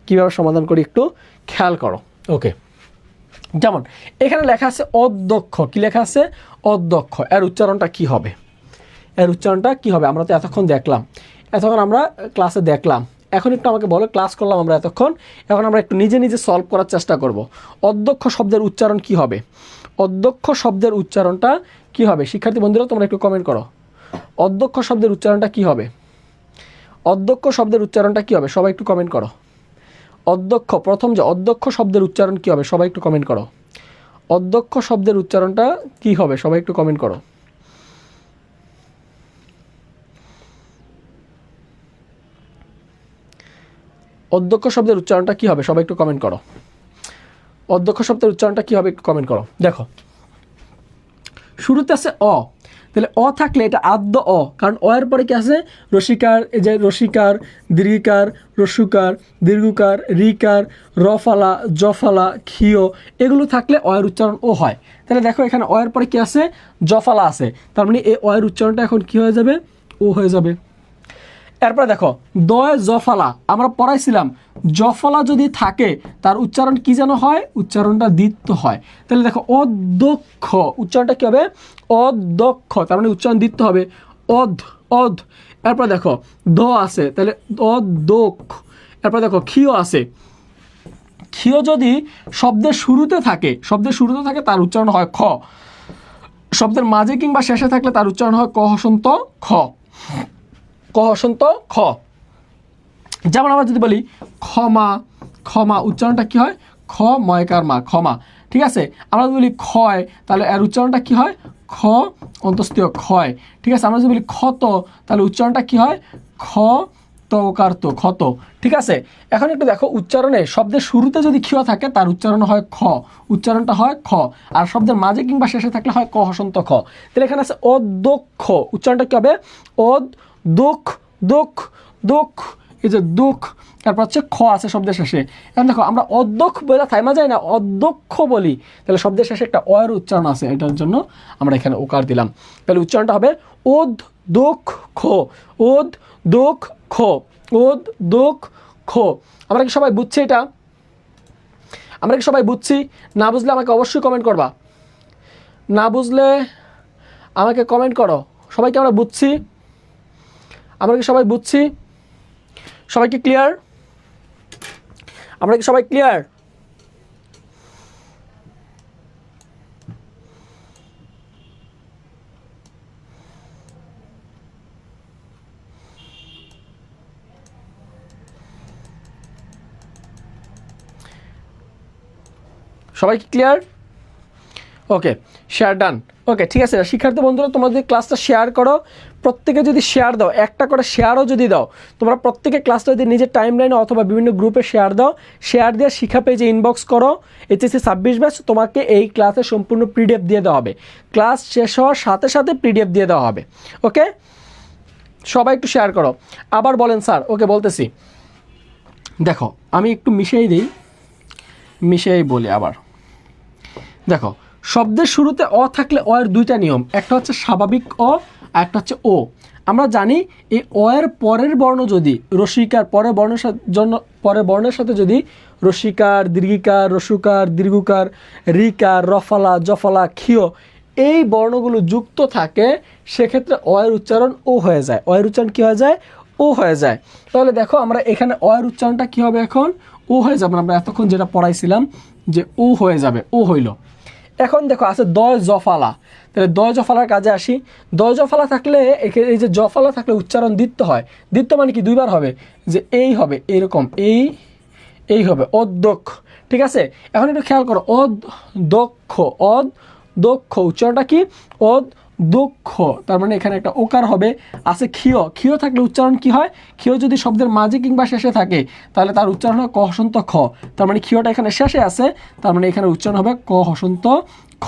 কিভাবে সমাধান করি একটু খেয়াল করো। ওকে, যেমন এখানে লেখা আছে অধ্যক্ষ, কি লেখা আছে? অধ্যক্ষ। এর উচ্চারণটা কি হবে? এর উচ্চারণটা কি হবে? আমরা তো এতক্ষণ দেখলাম, এতক্ষণ আমরা ক্লাসে দেখলাম, এখন একটু আমাকে বলো, ক্লাস করলাম আমরা এতক্ষণ, এখন আমরা একটু নিজে নিজে সলভ করার চেষ্টা করব। অধ্যক্ষ শব্দের উচ্চারণ কি হবে? অধ্যক্ষ শব্দের উচ্চারণটা কি হবে? শিক্ষার্থী বন্ধুরা তোমরা একটু কমেন্ট করো, অধ্যক্ষ শব্দের উচ্চারণটা কি হবে? অধ্যক্ষ শব্দের উচ্চারণটা কি হবে? সবাই একটু কমেন্ট করো। অধ্যক্ষ, প্রথম যে অধ্যক্ষ শব্দের উচ্চারণ কি হবে? সবাই একটু কমেন্ট করো। অধ্যক্ষ শব্দের উচ্চারণটা কি হবে? সবাই একটু কমেন্ট করো। অধ্যক্ষ শব্দের উচ্চারণটা কি হবে? সবাই একটু কমেন্ট করো। অধ্যক্ষ শব্দের উচ্চারণটা কি হবে? একটু কমেন্ট করো। দেখো শুরুতে আছে অ, তাহলে অ থাকলে এটা আদ্য অ, কারণ অ এর পরে কি আছে? রসিকার, এই যে রসিকার, দীর্ঘিকার, রস্যুকার, দীর্ঘকার, রিকার, রফালা, জফালা, ক্ষীয়, এগুলো থাকলে অ এর উচ্চারণ ও হয়। তাহলে দেখো এখানে অ এর পরে কি আছে? জফালা আছে, তার মানে এই অ এর উচ্চারণটা এখন কি হয়ে যাবে? ও হয়ে যাবে। এরপরে দেখো দয় জফালা, আমরা পড়াইছিলাম জফলা যদি থাকে তার উচ্চারণ কি যেন হয়? উচ্চারণটা দ্বিত্ব হয়। তাহলে দেখো অধ্যক্ষ, উচ্চারণটা কি হবে? অধ্যক্ষ, তার মানে উচ্চারণ দ্বিত্ব হবে, অধ, অধ। এরপর দেখো দ আছে, তাহলে অধ্যক্ষ। এরপর দেখো ক্ষীয় আছে, ক্ষীয় যদি শব্দের শুরুতে থাকে, শব্দের শুরুতে থাকে তার উচ্চারণ হয় খ, শব্দের মাঝে কিংবা শেষে থাকলে তার উচ্চারণ হয় ক হসন্ত খ, ক হসন্ত খ। যেমন আমরা যদি বলি ক্ষমা, ক্ষমা, উচ্চারণটা কি হয়? খ ময়কার মা, ক্ষমা। ঠিক আছে, আমরা যদি বলি ক্ষয়, তাহলে এর উচ্চারণটা কি হয়? খ অন্তস্থীয় ক্ষয়। ঠিক আছে, আমরা যদি বলি ক্ষত, তাহলে উচ্চারণটা কি হয়? খ তকার্ত, ক্ষত। ঠিক আছে, এখন একটু দেখো উচ্চারণে শব্দের শুরুতে যদি ক্ষীয় থাকে তার উচ্চারণ হয় খ, উচ্চারণটা হয় খ, আর শব্দের মাঝে কিংবা শেষে থাকলে হয় ক হসন্ত খ। তাহলে এখানে আছে অধ্যক্ষ, উচ্চারণটা কি হবে? অদ দুঃখ, দুঃখ, দুঃখ, এই যে দুঃখ, তারপর হচ্ছে খ আছে শব্দের শেষে। এখন দেখো আমরা অধ্যক্ষ বলে থাইমা যায় না, অধ্যক্ষ বলি, তাহলে শব্দের শেষে একটা অয়ের উচ্চারণ আছে, এটার জন্য আমরা এখানে ওকার দিলাম। তাহলে উচ্চারণটা হবে ওদ দুঃখ খো, ওদ দুঃখ খো, ওদ দুঃখ খো। আমরা কি সবাই বুঝছি এটা? আমরা কি সবাই বুঝছি? না বুঝলে আমাকে অবশ্যই কমেন্ট করবা, না বুঝলে আমাকে কমেন্ট করো। সবাইকে আমরা বুঝছি? আমরা কি সবাই বুঝছি? সবাই কি ক্লিয়ার? আমরা কি সবাই ক্লিয়ার? সবাই কি ক্লিয়ার? ওকে, শেয়ার ডান। ওকে, ঠিক আছে শিক্ষার্থী বন্ধুরা, তোমরা যদি ক্লাসটা শেয়ার করো, প্রত্যেকে যদি শেয়ার দাও, একটা করে শেয়ারও যদি দাও, তোমরা প্রত্যেকে ক্লাসটা যদি নিজের টাইম লাইনে অথবা বিভিন্ন গ্রুপে শেয়ার দাও, শেয়ার দিয়ে শিক্ষা পেজে ইনবক্স করো এইচএসসি 26 ব্যাচ, তোমাকে এই ক্লাসের সম্পূর্ণ পিডিএফ দিয়ে দেওয়া হবে, ক্লাস শেষ হওয়ার সাথে সাথে পিডিএফ দিয়ে দেওয়া হবে। ওকে, সবাই একটু শেয়ার করো। আবার বলেন স্যার। ওকে, বলতেছি, দেখো আমি একটু মিশিয়েই দিই, মিশিয়েই বলি আবার। দেখো শব্দের শুরুতে অ থাকলে অ এর দুইটা নিয়ম, একটা হচ্ছে স্বাভাবিক অ আর একটা হচ্ছে ও। আমরা জানি এই অ এর পরের বর্ণ যদি রসিকার পরের বর্ণের জন্য পরের বর্ণের সাথে যদি রসিকার, দীর্ঘিকার, রস্যুকার, দীর্ঘকার, রিকার, রফালা, জফালা, ক্ষীয় এই বর্ণগুলো যুক্ত থাকে, সেক্ষেত্রে অ এর উচ্চারণ ও হয়ে যায়। অ এর উচ্চারণ কী হয়ে যায়? ও হয়ে যায়। তাহলে দেখো আমরা এখানে অ এর উচ্চারণটা কী হবে? এখন ও হয়ে যাবে। আমরা এতক্ষণ যেটা পড়াইছিলাম যে ও হয়ে যাবে, ও হইল। এখন দেখো আছে দয় জফালা, তাহলে দয় জফালার কাজে আসি। দয় জফালা থাকলে এই যে জফালা থাকলে উচ্চারণ দ্বিত্ব হয়। দ্বিত্ব মানে কি? দুইবার হবে, যে এই হবে এরকম, এই হবে অধ্যক্ষ। ঠিক আছে, এখন একটু খেয়াল করো, অধ্যক্ষ, অধ্যক্ষ উচ্চারণটা কি? অধ্যক্ষ, তার মানে এখানে একটা ওকার হবে। আছে ক্ষীয়, ক্ষীয় থাকলে উচ্চারণ কি হয়? ক্ষীয় যদি শব্দের মাঝে কিংবা শেষে থাকে তাহলে তার উচ্চারণ হয় ক হসন্ত খ, তার মানে ক্ষীয়টা এখানে শেষে আছে, তার মানে এখানে উচ্চারণ হবে ক হসন্ত খ।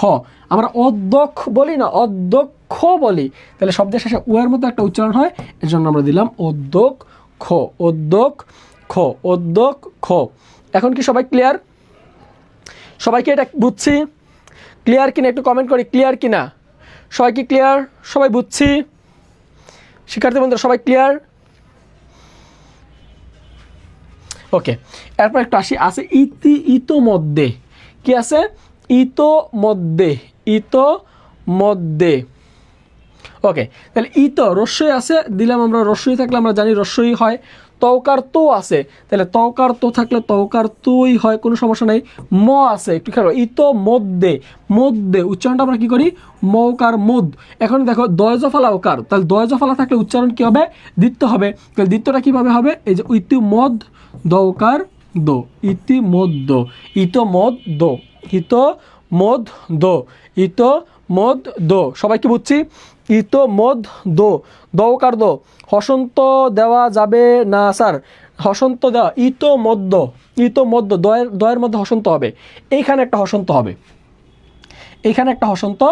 আমরা অধ্যক্ষ বলি না, অধ্যক্ষ খ বলি তাহলে শব্দের শেষে উ এর মতো একটা উচ্চারণ হয়, এর জন্য আমরা দিলাম উদ্যোগ খ, উদ্যোগ খ, উদ্যোগ খ। এখন কি সবাই ক্লিয়ার? সবাইকে এটা বুঝছি? ক্লিয়ার কিনা একটু কমেন্ট করি, ক্লিয়ার কিনা? সবাই কি ক্লিয়ার? সবাই বুঝছি? শিক্ষার্থী বন্ধুরা সবাই ক্লিয়ার? ওকে, এরপর একটু আসি, আছে ইতোমধ্যে। কি আছে? ইতোমধ্যে, ইতোমধ্যে। ওকে, তাহলে রস্যই আছে, দিলাম আমরা রস্যই থাকলে আমরা জানি রস্যই হয়। তওকার তো আছে, তাহলে তওকার তো থাকলে তওকার তোই হয়, কোনো সমস্যা নেই। ম আছে, একটু খেলো, ইতোমধ্যে, মধ্যে উচ্চারণটা আমরা কি করি? মৌকার মদ। এখন দেখো দয় জফালা ওকার, তাহলে দয় জফালা থাকলে উচ্চারণ কি হবে? দ্বিত্ব হবে। তাহলে দ্বিত্বটা কিভাবে হবে? এই যে ইতিমদ দৌকার দো, ইতিমধ্য, ইতোমধ্য, ইতোমধ্য, ইতোমধ্য। সবাই কি বুঝছি? ইতোমধ্য, দৌকার দো, হসন্ত দেওয়া যাবে না স্যার, হসন্ত দেওয়া, ইতোমধ্য, ইতোমধ্য, দয়ের মধ্যে হসন্ত হবে, এইখানে একটা হসন্ত হবে, এইখানে একটা হসন্ত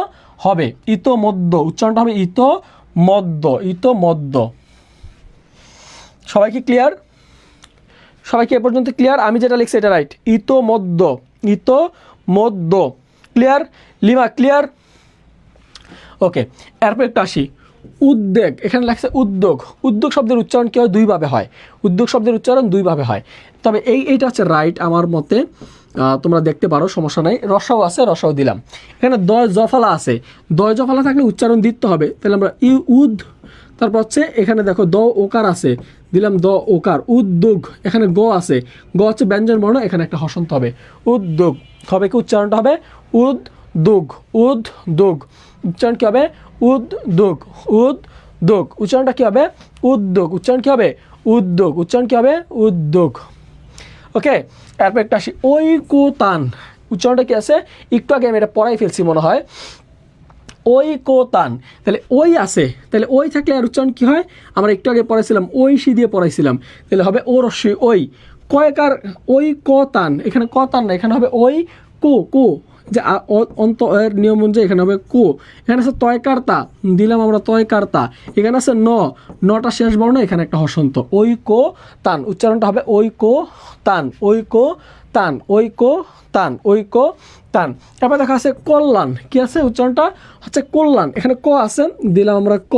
হবে, ইতোমধ্য উচ্চারণটা হবে ইতোমধ্য, ইতোমধ্য। সবাই কি ক্লিয়ার? সবাই কি এ পর্যন্ত ক্লিয়ার? আমি যেটা লিখছি এটা রাইট, ইতোমধ্য, ইতোমধ্য। ক্লিয়ার? লিমা ক্লিয়ার? ওকে, এরপর একটু আসি, উদ্বেগ। এখানে লাগছে উদ্যোগ। উদ্যোগ শব্দের উচ্চারণ কী হয়? দুইভাবে হয়। উদ্যোগ শব্দের উচ্চারণ দুইভাবে হয়, তবে এইটা হচ্ছে রাইট আমার মতে। তোমরা দেখতে পারো, সমস্যা নাই। রসাও আছে, রসাও দিলাম। এখানে দয় জফালা আছে, দয় জফালা থাকলে উচ্চারণ দিতে হবে, তাহলে আমরা উদ, তারপর হচ্ছে এখানে দেখো দ ওকার আছে, দিলাম দ ওকার, উদ্যোগ। এখানে গ আছে, গ হচ্ছে ব্যঞ্জন বর্ণ, এখানে একটা হসন্ত হবে, উদ্যোগ হবে। কি উচ্চারণটা হবে? উদ্যোগ, উদ্যোগ। উচ্চারণ কী হবে? উদ্যোগ, উদ্যোগ। উচ্চারণটা কী হবে? উদ্যোগ। উচ্চারণ কী হবে? উদ্যোগ। উচ্চারণ কী হবে? উদ্যোগ। ওকে, এরপর একটা আসি, ঐকতান। উচ্চারণটা কী আছে? একটু আগে আমি এটা পড়াই ফেলছি মনে হয়, ঐকতান। তাহলে ওই আছে, তাহলে ওই থাকলে আর উচ্চারণ কী হয়? আমরা একটু আগে পড়াইছিলাম, ঐশী দিয়ে পড়াইছিলাম, তাহলে হবে ও রস্যই ওই। কয়কার ঐকতান, এখানে কতান না, এখানে হবে ওই কো, যে অন্ত এর নিয়ম অনুযায়ী এখানে হবে কো। এখানে আছে তয়কার্তা, দিলাম আমরা তয়কার্তা। এখানে আছে নটা শেষ বর্ণ, এখানে একটা হসন্ত, ঐকো তান। উচ্চারণটা হবে ঐকো তান, ঐকো তান, ঐকো তান, ঐকো তান। এরপর দেখা আছে কল্যাণ। কি আছে? উচ্চারণটা হচ্ছে কল্যাণ। এখানে ক আছে, দিলাম আমরা ক।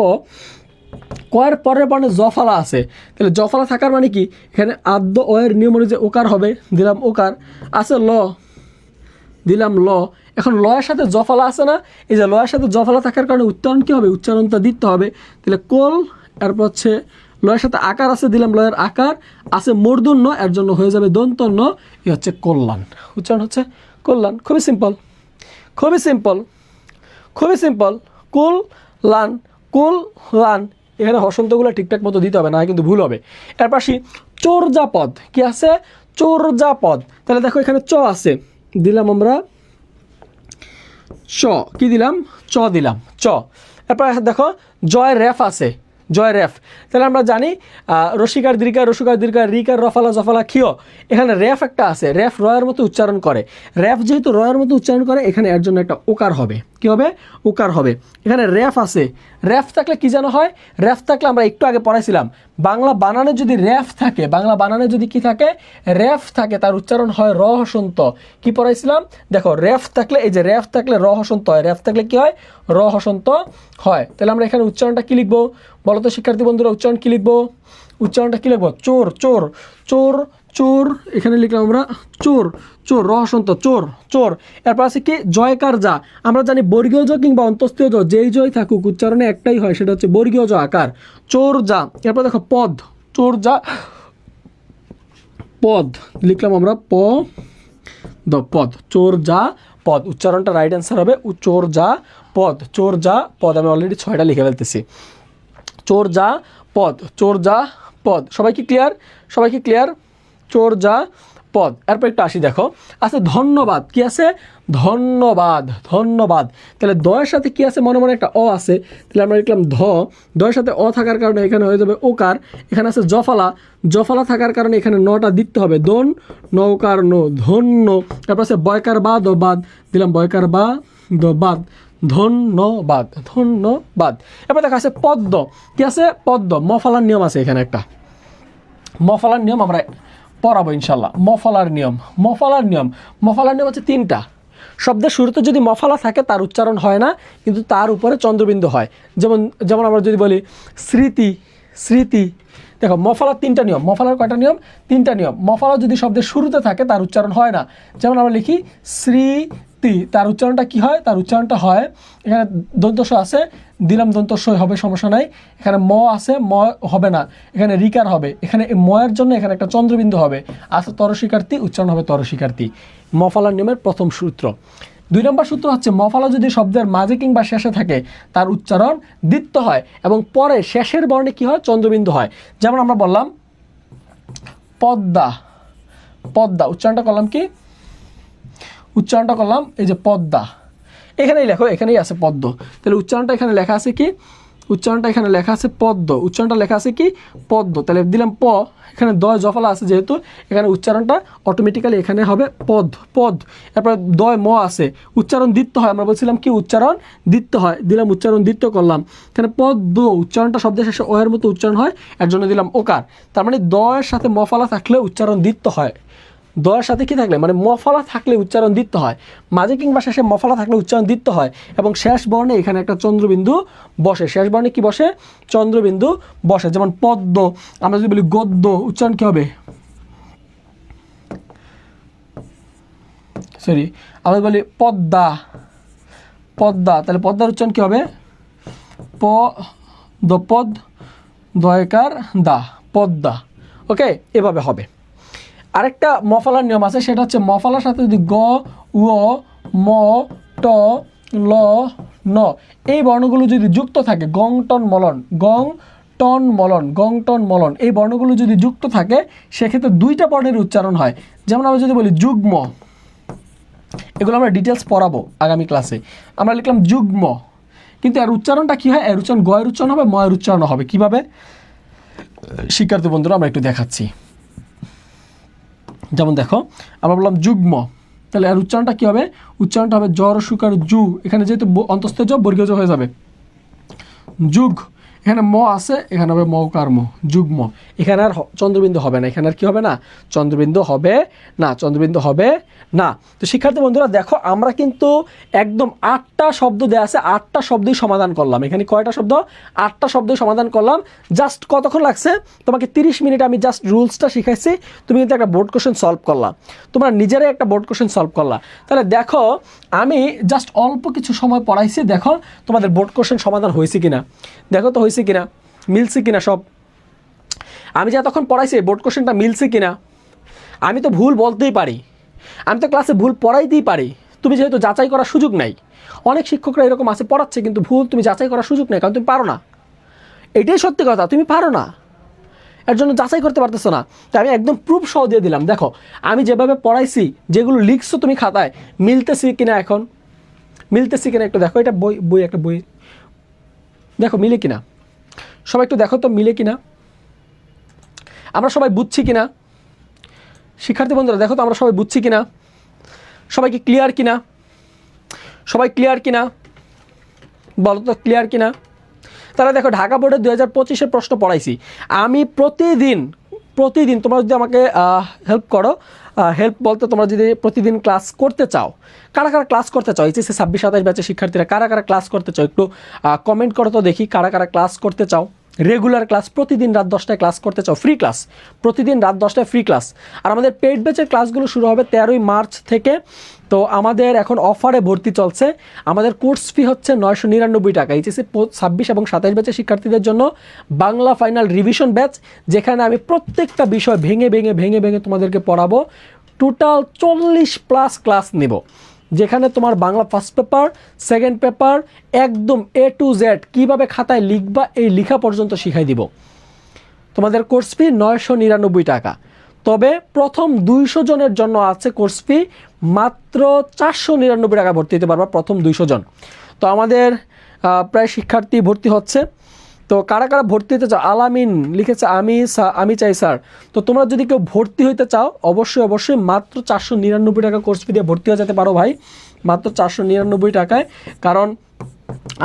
কয়ের পরের বর্ণে জফালা আছে, তাহলে জফালা থাকার মানে কি? এখানে আদ্য অয়ের নিয়ম অনুযায়ী ওকার হবে, দিলাম ওকার। আছে ল, দিলাম ল। এখন লয়ের সাথে জফালা আছে না, এই যে লয়ের সাথে জফালা থাকার কারণে উচ্চারণ কী হবে? উচ্চারণটা দিতে হবে, তাহলে কোল। এরপর হচ্ছে লয়ের সাথে আকার আছে, দিলাম লয়ের আকার। আছে মূর্ধন্য, এর জন্য হয়ে যাবে দন্তন্য, এই হচ্ছে কল্যাণ। উচ্চারণ হচ্ছে কল্যাণ। খুবই সিম্পল, খুবই সিম্পল, খুবই সিম্পল। কুল লান, কুল লান। এখানে হসন্তগুলো ঠিকঠাক মতো দিতে হবে, না কিন্তু ভুল হবে। এর পাশে চোরজাপদ। কি আছে? চোরজাপদ। তাহলে দেখো এখানে চ আছে, দিলাম আমরা চ। কি দিলাম? চ দিলাম, চ। এরপর দেখো জয় রেফ আছে, জয় রেফ। তাহলে আমরা জানি রসিকার দীর্ঘা, রসুকার দীর্ঘা, রিকার রফালা জফালা খিও। এখানে রেফ একটা আছে, রেফ রয়ের মতো উচ্চারণ করে। রেফ যেহেতু রয়ের মতো উচ্চারণ করে, এখানে এর জন্য একটা ওকার হবে। কি হবে? ওকার হবে। এখানে রেফ আছে, রেফ থাকলে কি যেন হয়? রেফ থাকলে আমরা একটু আগে পড়াইছিলাম, বাংলা বানানে যদি রেফ থাকে, বাংলা বানানে যদি কি থাকে? রেফ থাকে, তার উচ্চারণ হয় র হসন্ত। কি পড়াইছিলাম? দেখো রেফ থাকলে, এই যে রেফ থাকলে র হসন্ত হয়, রেফ থাকলে কি হয়? র হসন্ত হয়। তাহলে আমরা এখানে উচ্চারণটা কি লিখবো বলো তো শিক্ষার্থী বন্ধুরা? উচ্চারণ কি লিখবো? উচ্চারণটা কি লিখবো? চোর, চোর, চোর, চোর। এখানে লিখলাম আমরা চোর, চোর, র হসন্ত, চোর, চোর। এরপর আছে কি? জয়কার যা। আমরা জানি বর্গীয় জ কিংবা অন্তস্থীয় জ যেই জয় থাকুক, উচ্চারণে একটাই হয়, সেটা হচ্ছে বর্গীয় জ আকার, চোর যা। এরপর দেখো পদ, চোর যা পদ, লিখলাম আমরা পদ, চোর যা পদ। উচ্চারণটা রাইট অ্যান্সার হবে চোর যা পদ, চোর যা পদ। আমি অলরেডি 6টা লিখে ফেলতেছি, চোর যা পদ, চোর যা পদ। সবাই কি ক্লিয়ার? সবাই কি ক্লিয়ার? চোর যা পদ। এরপর একটু আসি, দেখো আছে ধন্যবাদ। কি আছে? ধন্যবাদ, ধন্যবাদ। তাহলে দয়ের সাথে কি আছে? মনে মনে একটা অ আছে, তাহলে আমরা লিখলাম ধ। দয়ের সাথে অ থাকার কারণে এখানে হয়ে যাবে ওকার। এখানে আছে জফালা, জফালা থাকার কারণে এখানে নটা দিতে হবে, দন নৌকার নো, ধন্য। তারপর আছে বয়কার বা দ বাদ, দিলাম বয়কার বা দ বাদ, ধন্যবাদ, ধন্যবাদ। এবার দেখা আছে পদ্ম, কি আছে? পদ্ম, মফলার নিয়ম আছে এখানে একটা, মফলার নিয়ম আমরা পড়াবো ইনশাল্লাহ। মফলার নিয়ম, মফলার নিয়ম, মফলার নিয়ম হচ্ছে 3টা। শব্দের শুরুতে যদি মফলা থাকে তার উচ্চারণ হয় না, কিন্তু তার উপরে চন্দ্রবিন্দু হয়। যেমন যেমন আমরা যদি বলি স্মৃতি, স্মৃতি, দেখো মফলার 3টা নিয়ম। মফলার কয়টা নিয়ম? 3টা নিয়ম। মফলা যদি শব্দের শুরুতে থাকে তার উচ্চারণ হয় না। যেমন আমরা লিখি স্মৃতি, তার উচ্চারণটা কি হয়? তার উচ্চারণটা হয়, এখানে দন্তস্ব আছে, দিলাম দন্তস্ব হবে, সমস্যা নাই। এখানে ম আছে, ম হবে না, এখানে রিকার হবে। এখানে ময়ের জন্য এখানে একটা চন্দ্রবিন্দু হবে, আছে তরশিকার্থী, উচ্চারণ হবে তরশিকার্থী। মফলার নিয়মের প্রথম সূত্র। 2 নম্বর সূত্র হচ্ছে মফলা যদি শব্দের মাঝে কিংবা শেষে থাকে তার উচ্চারণ দ্বিত্ব হয় এবং পরে শেষের বর্ণে কি হয়? চন্দ্রবিন্দু হয়। যেমন আমরা বললাম পদ্মা, পদ্মা, উচ্চারণটা করলাম কি? উচ্চারণটা করলাম এই যে পদ্মা, এখানেই লেখো, এখানেই আছে পদ্ম, তাহলে উচ্চারণটা এখানে লেখা আছে কি? উচ্চারণটা এখানে লেখা আছে পদ্ম, উচ্চারণটা লেখা আছে কি? পদ্ম, তাহলে দিলাম প, এখানে দয় জফলা আছে যেহেতু এখানে উচ্চারণটা অটোমেটিক্যালি এখানে হবে পদ, পদ। এরপর দয় ম আছে, উচ্চারণ দ্বিত্ব হয়, আমরা বলছিলাম কি উচ্চারণ দ্বিত্ব হয়, দিলাম উচ্চারণ দ্বিত্ব করলাম। এখানে পদ্ম, উচ্চারণটা শব্দের শেষে অ এর মতো উচ্চারণ হয়, এর জন্য দিলাম ওকার। তার মানে দয়ের সাথে মফলা থাকলে উচ্চারণ দ্বিত্ব হয়। দয়ের সাথে কি থাকলে, মানে মফলা থাকলে উচ্চারণ দ্বিত্ব হয়, মাঝে কিংবা শেষে মফলা থাকলে উচ্চারণ দ্বিত্ব হয়, এবং শেষ বর্ণে এখানে একটা চন্দ্রবিন্দু বসে। শেষ বর্ণে কি বসে? চন্দ্রবিন্দু বসে। যেমন পদ্ম, আমরা যদি বলি গদ্য, উচ্চারণ কি হবে? সরি, আমরা বলি পদ্মা, পদ্মা, তাহলে পদ্মার উচ্চারণ কি হবে? প দ পদ দয়কার দা, পদ্মা। ওকে, এভাবে হবে। আরেকটা মফলার নিয়ম আছে, সেটা হচ্ছে মফলার সাথে যদি গ, উ, ম, ট, ল, ন এই বর্ণগুলো যদি যুক্ত থাকে, গং টন মলন, গং টন মলন, গং টন মলন, এই বর্ণগুলো যদি যুক্ত থাকে সেক্ষেত্রে 2টা বর্ণের উচ্চারণ হয়। যেমন আমরা যদি বলি যুগ্ম, এগুলো আমরা ডিটেলস পড়াবো আগামী ক্লাসে। আমরা লিখলাম যুগ্ম, কিন্তু এর উচ্চারণটা কী হয়? এর উচ্চারণ গয়ের উচ্চারণ হবে, ময়ের উচ্চারণ হবে। কীভাবে শিক্ষার্থী বন্ধুরা আমরা একটু দেখাচ্ছি। যেমন দেখো, আমরা বললাম যুগ্ম, তাহলে এর উচ্চারণটা কী হবে? উচ্চারণটা হবে জ্বর সুকার জু, এখানে যেহেতু অন্তস্থ জ বর্গীয় জ হয়ে যাবে, যুগ, এখানে ম আছে, এখানে হবে মৌকার ম, যুগ্ম। এখানে আর চন্দ্রবিন্দু হবে না, এখানে আর কি হবে না? চন্দ্রবিন্দু হবে না, চন্দ্রবিন্দু হবে না। তো শিক্ষার্থী বন্ধুরা দেখো, আমরা কিন্তু একদম 8টা শব্দ দেওয়া আছে, 8টা শব্দই সমাধান করলাম। এখানে কয়টা শব্দ? 8টা শব্দই সমাধান করলাম। জাস্ট কতক্ষণ লাগছে? তোমাকে 30 মিনিট আমি জাস্ট রুলসটা শিখাইছি, তুমি কিন্তু একটা বোর্ড কোশ্চেন সলভ করলাম, তোমরা নিজেরাই একটা বোর্ড কোশ্চেন সলভ করলা। তাহলে দেখো, আমি জাস্ট অল্প কিছু সময় পড়াইছি, দেখো তোমাদের বোর্ড কোশ্চেন সমাধান হয়েছে কিনা, দেখো তো হয়েছে কিনা, মিলছে কিনা সব। আমি যে এতক্ষণ পড়াইছি বোর্ড কোশ্চেনটা মিলছে কিনা। আমি তো ভুল বলতেই পারি, আমি তো ক্লাসে ভুল পড়াইতেই পারি, তুমি যেহেতু যাচাই করার সুযোগ নাই। অনেক শিক্ষকরা এরকম আছে, পড়াচ্ছে কিন্তু ভুল তুমি যাচাই করার সুযোগ নেই, কারণ তুমি পারো না। এটাই সত্যি কথা, তুমি পারো না, এর জন্য যাচাই করতে পারতেছো না। তাই আমি একদম প্রুফ সহ দিয়ে দিলাম। দেখো আমি যেভাবে পড়াইছি, যেগুলো লিখছো তুমি খাতায়, মিলতেছি কিনা, এখন মিলতেছি কিনা একটু দেখো। এটা বই একটা বই, দেখো মিলে কিনা, সবাই একটু দেখো তো মিলে কিনা, আমরা সবাই বুঝছি কিনা। শিক্ষার্থী বন্ধুরা দেখো তো আমরা সবাই বুঝছি কিনা, সবাই কি ক্লিয়ার কিনা, সবাই ক্লিয়ার কিনা, বলো তো ক্লিয়ার কিনা। তাহলে দেখো, ঢাকা বোর্ডের 2025-এর প্রশ্ন পড়াইছি আমি প্রতিদিন। তোমরা যদি আমাকে হেল্প করো, হেল্প বলতে তোমরা যদি প্রতিদিন ক্লাস করতে চাও, কারা কারা ক্লাস করতে চাও, এইচএসসি 26-27 ব্যাচের শিক্ষার্থীরা কারা কারা ক্লাস করতে চাও, একটু কমেন্ট করো তো দেখি কারা কারা ক্লাস করতে চাও। রেগুলার ক্লাস প্রতিদিন রাত 10টায় ক্লাস করতে চাও, ফ্রি ক্লাস, প্রতিদিন রাত 10টায় ফ্রি ক্লাস। আর আমাদের পেইড ব্যাচের ক্লাসগুলো শুরু হবে 13ই মার্চ থেকে। তো আমাদের এখন অফারে ভর্তি চলছে। আমাদের কোর্স ফি হচ্ছে 999 টাকা, এইচএসসি 26 এবং 27 ব্যাচের শিক্ষার্থীদের জন্য বাংলা ফাইনাল রিভিশন ব্যাচ, যেখানে আমি প্রত্যেকটা বিষয় ভেঙে তোমাদেরকে পড়াবো। টোটাল 40+ ক্লাস নেব, যেখানে তোমার Bangla first paper, second paper, একদম A to Z কীভাবে খাতায় লিখবা এই লেখা পর্যন্ত শিখাই দিব। তোমাদের কোর্স ফি 999 টাকা। তবে প্রথম 200 জনের জন্য আছে কোর্স ফি মাত্র 499 টাকা, ভর্তি হতে পারবা প্রথম 200 জন। তো আমাদের প্রায় শিক্ষার্থী ভর্তি হচ্ছে। তো কারা কারা ভর্তি হতে চাও? আলামিন লিখেছে আমি চাই স্যার। তো তোমরা যদি কেউ ভর্তি হইতে চাও অবশ্যই মাত্র 499 টাকা কোর্স ফি দিয়ে ভর্তি হয়ে যেতে পারো ভাই, মাত্র 499 টাকায়। কারণ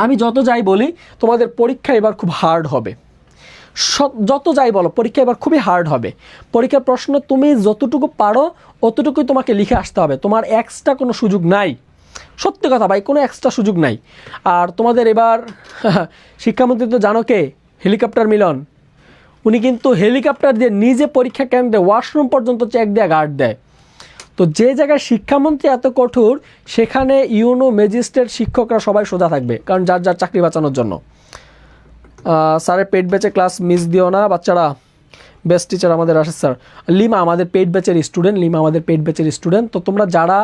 আমি যত যাই বলি তোমাদের পরীক্ষা এবার খুব হার্ড হবে, যত যাই বলো পরীক্ষা এবার খুবই হার্ড হবে। পরীক্ষার প্রশ্ন তুমি যতটুকু পারো অতটুকুই তোমাকে লিখে আসতে হবে, তোমার এক্সট্রা কোনো সুযোগ নাই। সত্যি কথা ভাই, কোনো এক্সট্রা সুযোগ নাই। আর তোমাদের এবার শিক্ষামন্ত্রী তো জানো কে, হেলিকপ্টার মিলন, উনি কিন্তু হেলিকপ্টার দিয়ে নিজে পরীক্ষা কেন্দ্রে ওয়াশরুম পর্যন্ত চেক দিয়ে গার্ড দেয়। তো যে জায়গায় শিক্ষামন্ত্রী এত কঠোর সেখানে ইউনো ম্যাজিস্ট্রেট শিক্ষকরা সবাই সোজা থাকবে, কারণ যার যার চাকরি বাঁচানোর জন্য। স্যারের পেড ব্যাচে ক্লাস মিস দিও না বাচ্চারা, বেস্ট টিচার আমাদের আসে স্যার। লিমা আমাদের পেড ব্যাচের স্টুডেন্ট। তো তোমরা যারা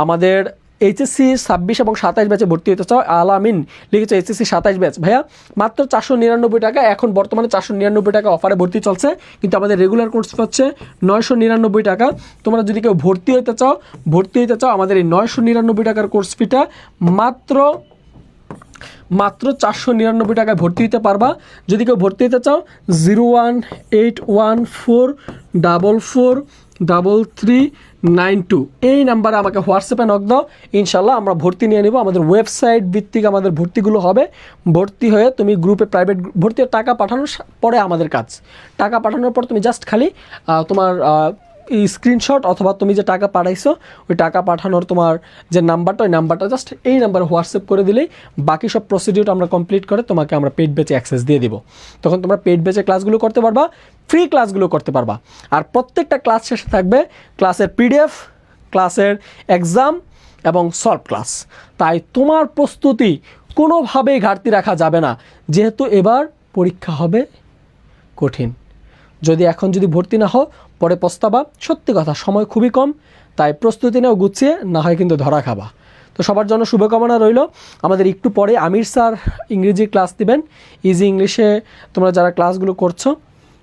আমাদের এইচএসসি 26 এবং 27 ব্যাচে ভর্তি হতে চাও, আলামিন লিখেছে এইচএসসি 27 ব্যাচ, ভাইয়া মাত্র 499 টাকা। এখন বর্তমানে 499 টাকা অফারে ভর্তি চলছে, কিন্তু আমাদের রেগুলার কোর্স হচ্ছে 999 টাকা। তোমরা যদি কেউ ভর্তি হতে চাও আমাদের এই 999 টাকার কোর্স ফিটা মাত্র 499 টাকায় ভর্তি হতে পারবা। যদি কেউ ভর্তি হতে চাও 01814443392 এই নাম্বারে আমাকে হোয়াটসঅ্যাপে নক দাও, ইনশাল্লাহ আমরা ভর্তি নিয়ে নেব। আমাদের ওয়েবসাইট ভিত্তিক আমাদের ভর্তিগুলো হবে। ভর্তি হয়ে তুমি গ্রুপে প্রাইভেট ভর্তি টাকা পাঠানোর পরে আমাদের কাজ, টাকা পাঠানোর পর তুমি জাস্ট খালি তোমার এই স্ক্রিনশট অথবা তুমি যে টাকা পাঠাইছো ওই টাকা পাঠানোর তোমার যে নাম্বারটা, ওই নাম্বারটা জাস্ট এই নাম্বারে হোয়াটসঅ্যাপ করে দিলেই বাকি সব প্রসিডিউর আমরা কমপ্লিট করে তোমাকে আমরা পেড ব্যাচে অ্যাক্সেস দিয়ে দিব। তখন তোমরা পেড ব্যাচে ক্লাসগুলো করতে পারবা, ফ্রি ক্লাসগুলো করতে পারবা। আর প্রত্যেকটা ক্লাস শেষে থাকবে ক্লাসের পিডিএফ, ক্লাসের এক্সাম এবং সলভ ক্লাস। তাই তোমার প্রস্তুতি কোনোভাবেই ঘাটতি রাখা যাবে না, যেহেতু এবার পরীক্ষা হবে কঠিন। এখন যদি ভর্তি না হও পরে পস্তাবা। সত্যি কথা, সময় খুবই কম, তাই প্রস্তুতি নাও গুছিয়ে, না হয় কিন্তু ধরা খাবা। তো সবার জন্য শুভকামনা রইল। আমাদের একটু পরে আমির স্যার ইংরেজি ক্লাস দিবেন, ইজি ইংলিশে তোমরা যারা ক্লাসগুলো করছো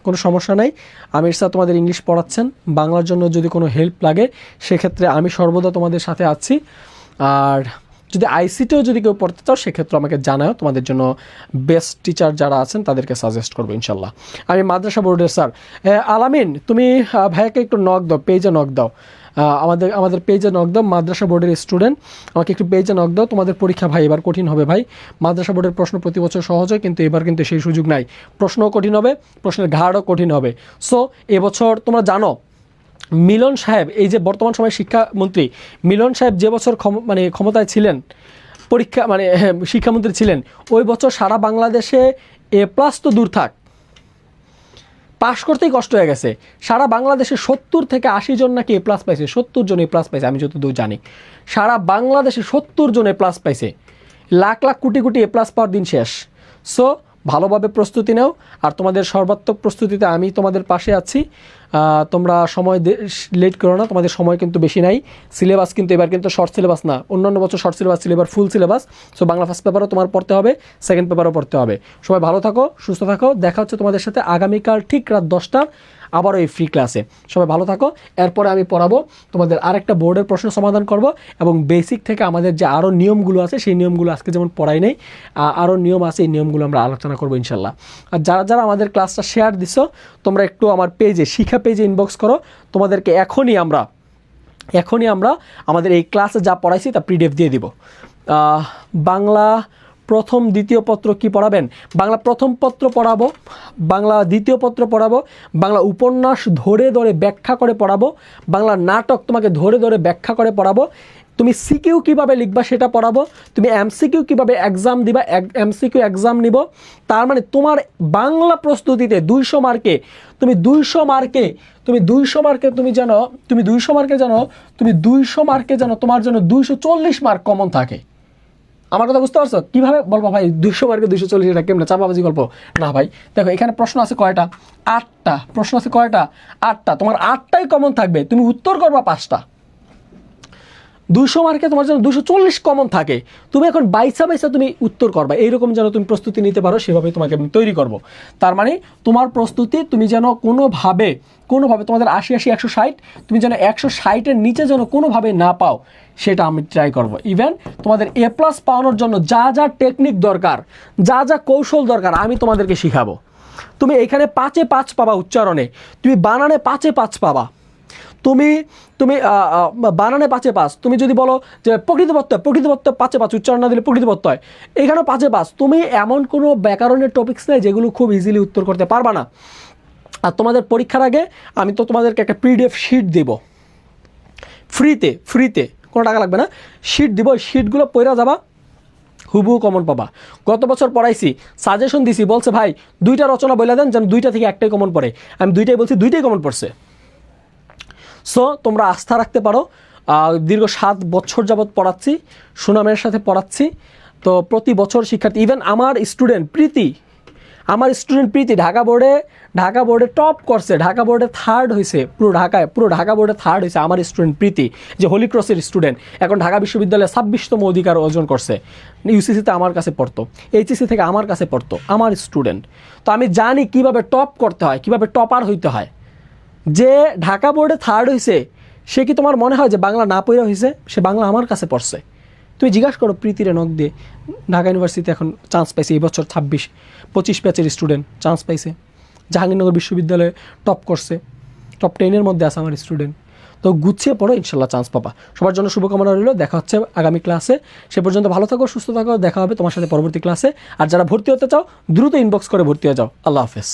কোনো সমস্যা নাই, আমির স্যার তোমাদের ইংলিশ পড়াচ্ছেন। বাংলার জন্য যদি কোনো হেল্প লাগে সেক্ষেত্রে আমি সর্বদা তোমাদের সাথে আছি। আর যদি আইসিটিও যদি কেউ পড়তে চাও সেক্ষেত্রে আমাকে জানাও, তোমাদের জন্য বেস্ট টিচার যারা আছেন তাদেরকে সাজেস্ট করবো ইনশাল্লাহ। আমি মাদ্রাসা বোর্ডের স্যার। আলামিন তুমি ভাইয়াকে একটু নক দাও, পেজে নক দাও, আমাদের পেজে নক দাও। মাদ্রাসা বোর্ডের স্টুডেন্ট আমাকে একটু পেজে নক দাও। তোমাদের পরীক্ষা ভাই এবার কঠিন হবে ভাই। মাদ্রাসা বোর্ডের প্রশ্ন প্রতি বছর সহজ হয়, কিন্তু এবার কিন্তু সেই সুযোগ নাই, প্রশ্নও কঠিন হবে, প্রশ্নের ঘাড়ও কঠিন হবে। সো এবছর তোমরা জানো মিলন সাহেব, এই যে বর্তমান সময় শিক্ষামন্ত্রী মিলন সাহেব যে বছর ক্ষমতায় ছিলেন, শিক্ষামন্ত্রী ছিলেন, ওই বছর সারা বাংলাদেশে A+ তো দূর থাক, পাশ করতেই কষ্ট হয়ে গেছে। সারা বাংলাদেশে 70 থেকে 80 জন নাকি A+ পাইছে, 70 জন A+ পাইছে আমি যতদূর জানি। সারা বাংলাদেশে 70 জন A+ পাইছে, লাখ লাখ কোটি কোটি A+ পাওয়ার দিন শেষ। সো ভালোভাবে প্রস্তুতি নাও, আর তোমাদের সর্বাত্মক প্রস্তুতিতে আমি তোমাদের পাশে আছি। তোমরা সময় লেট করো না, তোমাদের সময় কিন্তু বেশি নাই। সিলেবাস কিন্তু এবার কিন্তু শর্ট সিলেবাস না, অন্যান্য বছর শর্ট সিলেবাস ছিল, এবার full syllabus. So Bangla first পেপারও তোমার পড়তে হবে, সেকেন্ড পেপারও পড়তে হবে। সবাই ভালো থাকো, সুস্থ থাকো, দেখা হচ্ছে তোমাদের সাথে আগামীকাল ঠিক রাত 10টার আবারও এই ফ্রি ক্লাসে। সবাই ভালো থাকো। এরপরে আমি পড়াবো তোমাদের আরেকটা বোর্ডের প্রশ্ন সমাধান করব, এবং বেসিক থেকে আমাদের যে আরও নিয়মগুলো আছে সেই নিয়মগুলো আজকে যেমন পড়াই নেই, আরও নিয়ম আছে, এই নিয়মগুলো আমরা আলোচনা করবো ইনশাল্লাহ। আর যারা যারা আমাদের ক্লাসটা শেয়ার দিছো তোমরা একটু আমার পেজে, শিক্ষা পেজে ইনবক্স করো। তোমাদেরকে এখনই আমরা আমাদের এই ক্লাসে যা পড়াইছি তা পিডিএফ দিয়ে দিব। বাংলা প্রথম দ্বিতীয় পত্র কি পড়াবেন? বাংলা প্রথম পত্র পড়াবো, বাংলা দ্বিতীয় পত্র পড়াবো, বাংলা উপন্যাস ধরে ধরে ব্যাখ্যা করে পড়াবো, বাংলা নাটক তোমাকে ধরে ধরে ব্যাখ্যা করে পড়াবো, তুমি সিকিউ কীভাবে লিখবা সেটা পড়াবো, তুমি এমসিকিউ কীভাবে এক্সাম দিবা, এমসিকিউ এক্সাম নিব। তার মানে তোমার বাংলা প্রস্তুতিতে 200 মার্কে তুমি 200 মার্কে যেন তোমার জন্য 240 মার্ক কমন থাকে। আমার কথা বুঝতে পারছো? কীভাবে বলবো ভাই 200 মার্কে 240, এটা কেমন চাপাবাজি গল্প না ভাই। দেখো এখানে প্রশ্ন আছে কয়টা? 8টা প্রশ্ন আছে। কয়টা? 8টা। তোমার 8টাই কমন থাকবে, তুমি উত্তর করবা 5টা। 200 মার্কে তোমার যেন 240 কমন থাকে, তুমি এখন বাইসা তুমি উত্তর করবা, এইরকম যেন তুমি প্রস্তুতি নিতে পারো, সেভাবে তোমাকে আমি তৈরি করব। তার মানে তোমার প্রস্তুতি তুমি যেন কোনোভাবে তোমাদের 80 160, তুমি যেন 160-এর নিচে যেন কোনোভাবে না পাও, সেটা আমি ট্রাই করব। ইভেন তোমাদের A+ পাওয়ানোর জন্য যা যা টেকনিক দরকার, যা যা কৌশল দরকার, আমি তোমাদেরকে শিখাবো। তুমি এখানে 5-এ 5 পাবা উচ্চারণে, তুমি বানানে 5-এ 5 পাবা, তুমি বানানে 5-এ 5, তুমি যদি বলো যে প্রকৃতিবত্ত 5-এ 5, উচ্চারণ না দিলে প্রকৃতিবত্ত হয়, এখানেও 5-এ 5। তুমি এমন কোনো ব্যাকরণের টপিকস নেই যেগুলো খুব ইজিলি উত্তর করতে পারবা না। আর তোমাদের পরীক্ষার আগে আমি তো তোমাদেরকে একটা PDF শিট দেব, ফ্রিতে, কোনো টাকা লাগবে না, শিট দিব। ওই শিটগুলো পড়া যাবা, হুবহু কমন পাবা। গত বছর পড়াইছি, সাজেশন দিছি, বলছে ভাই 2টা রচনা বলে দেন যেন 2টা থেকে একটাই কমন পড়ে, আমি 2টাই বলছি, 2টাই কমন পড়ছে। সো তোমরা আস্থা রাখতে পারো, দীর্ঘ 7 বছর যাবৎ পড়াচ্ছি, সুনামের সাথে পড়াচ্ছি। তো প্রতি বছর শিক্ষার্থী, ইভেন আমার স্টুডেন্ট প্রীতি ঢাকা বোর্ডে টপ করছে, ঢাকা বোর্ডে 3rd হয়েছে, পুরো ঢাকা বোর্ডে 3rd হয়েছে আমার স্টুডেন্ট প্রীতি, যে হোলি ক্রসের স্টুডেন্ট, এখন ঢাকা বিশ্ববিদ্যালয়ে 26তম অধিকার অর্জন করছে। UCC-তে আমার কাছে পড়তো, HEC থেকে আমার কাছে পড়তো, আমার স্টুডেন্ট। তো আমি জানি কিভাবে টপ করতে হয়, কিভাবে টপার হইতে হয়। যে ঢাকা বোর্ডে 3rd হয়েছে, সে কি তোমার মনে হয় যে বাংলা না পড়া হয়েছে? সে বাংলা আমার কাছে পড়ছে। তুমি জিজ্ঞাসা করো প্রীতিরে নক দিয়ে, ঢাকা ইউনিভার্সিটিতে এখন চান্স পাইছে, এই বছর 25 ব্যাচের স্টুডেন্ট চান্স পাইছে, জাহাঙ্গীরনগর বিশ্ববিদ্যালয়ে টপ করছে, টপ 10-এর মধ্যে আছে আমার স্টুডেন্ট। তো গুছিয়ে পড়ো, ইনশাল্লাহ চান্স পাবা। সবার জন্য শুভকামনা রইল, দেখা হচ্ছে আগামী ক্লাসে। সে পর্যন্ত ভালো থাকো, সুস্থ থাকো, দেখা হবে তোমার সাথে পরবর্তী ক্লাসে। আর যারা ভর্তি হতে চাও দ্রুত ইনবক্স করে ভর্তি হয়ে যাও। আল্লাহ হাফেজ।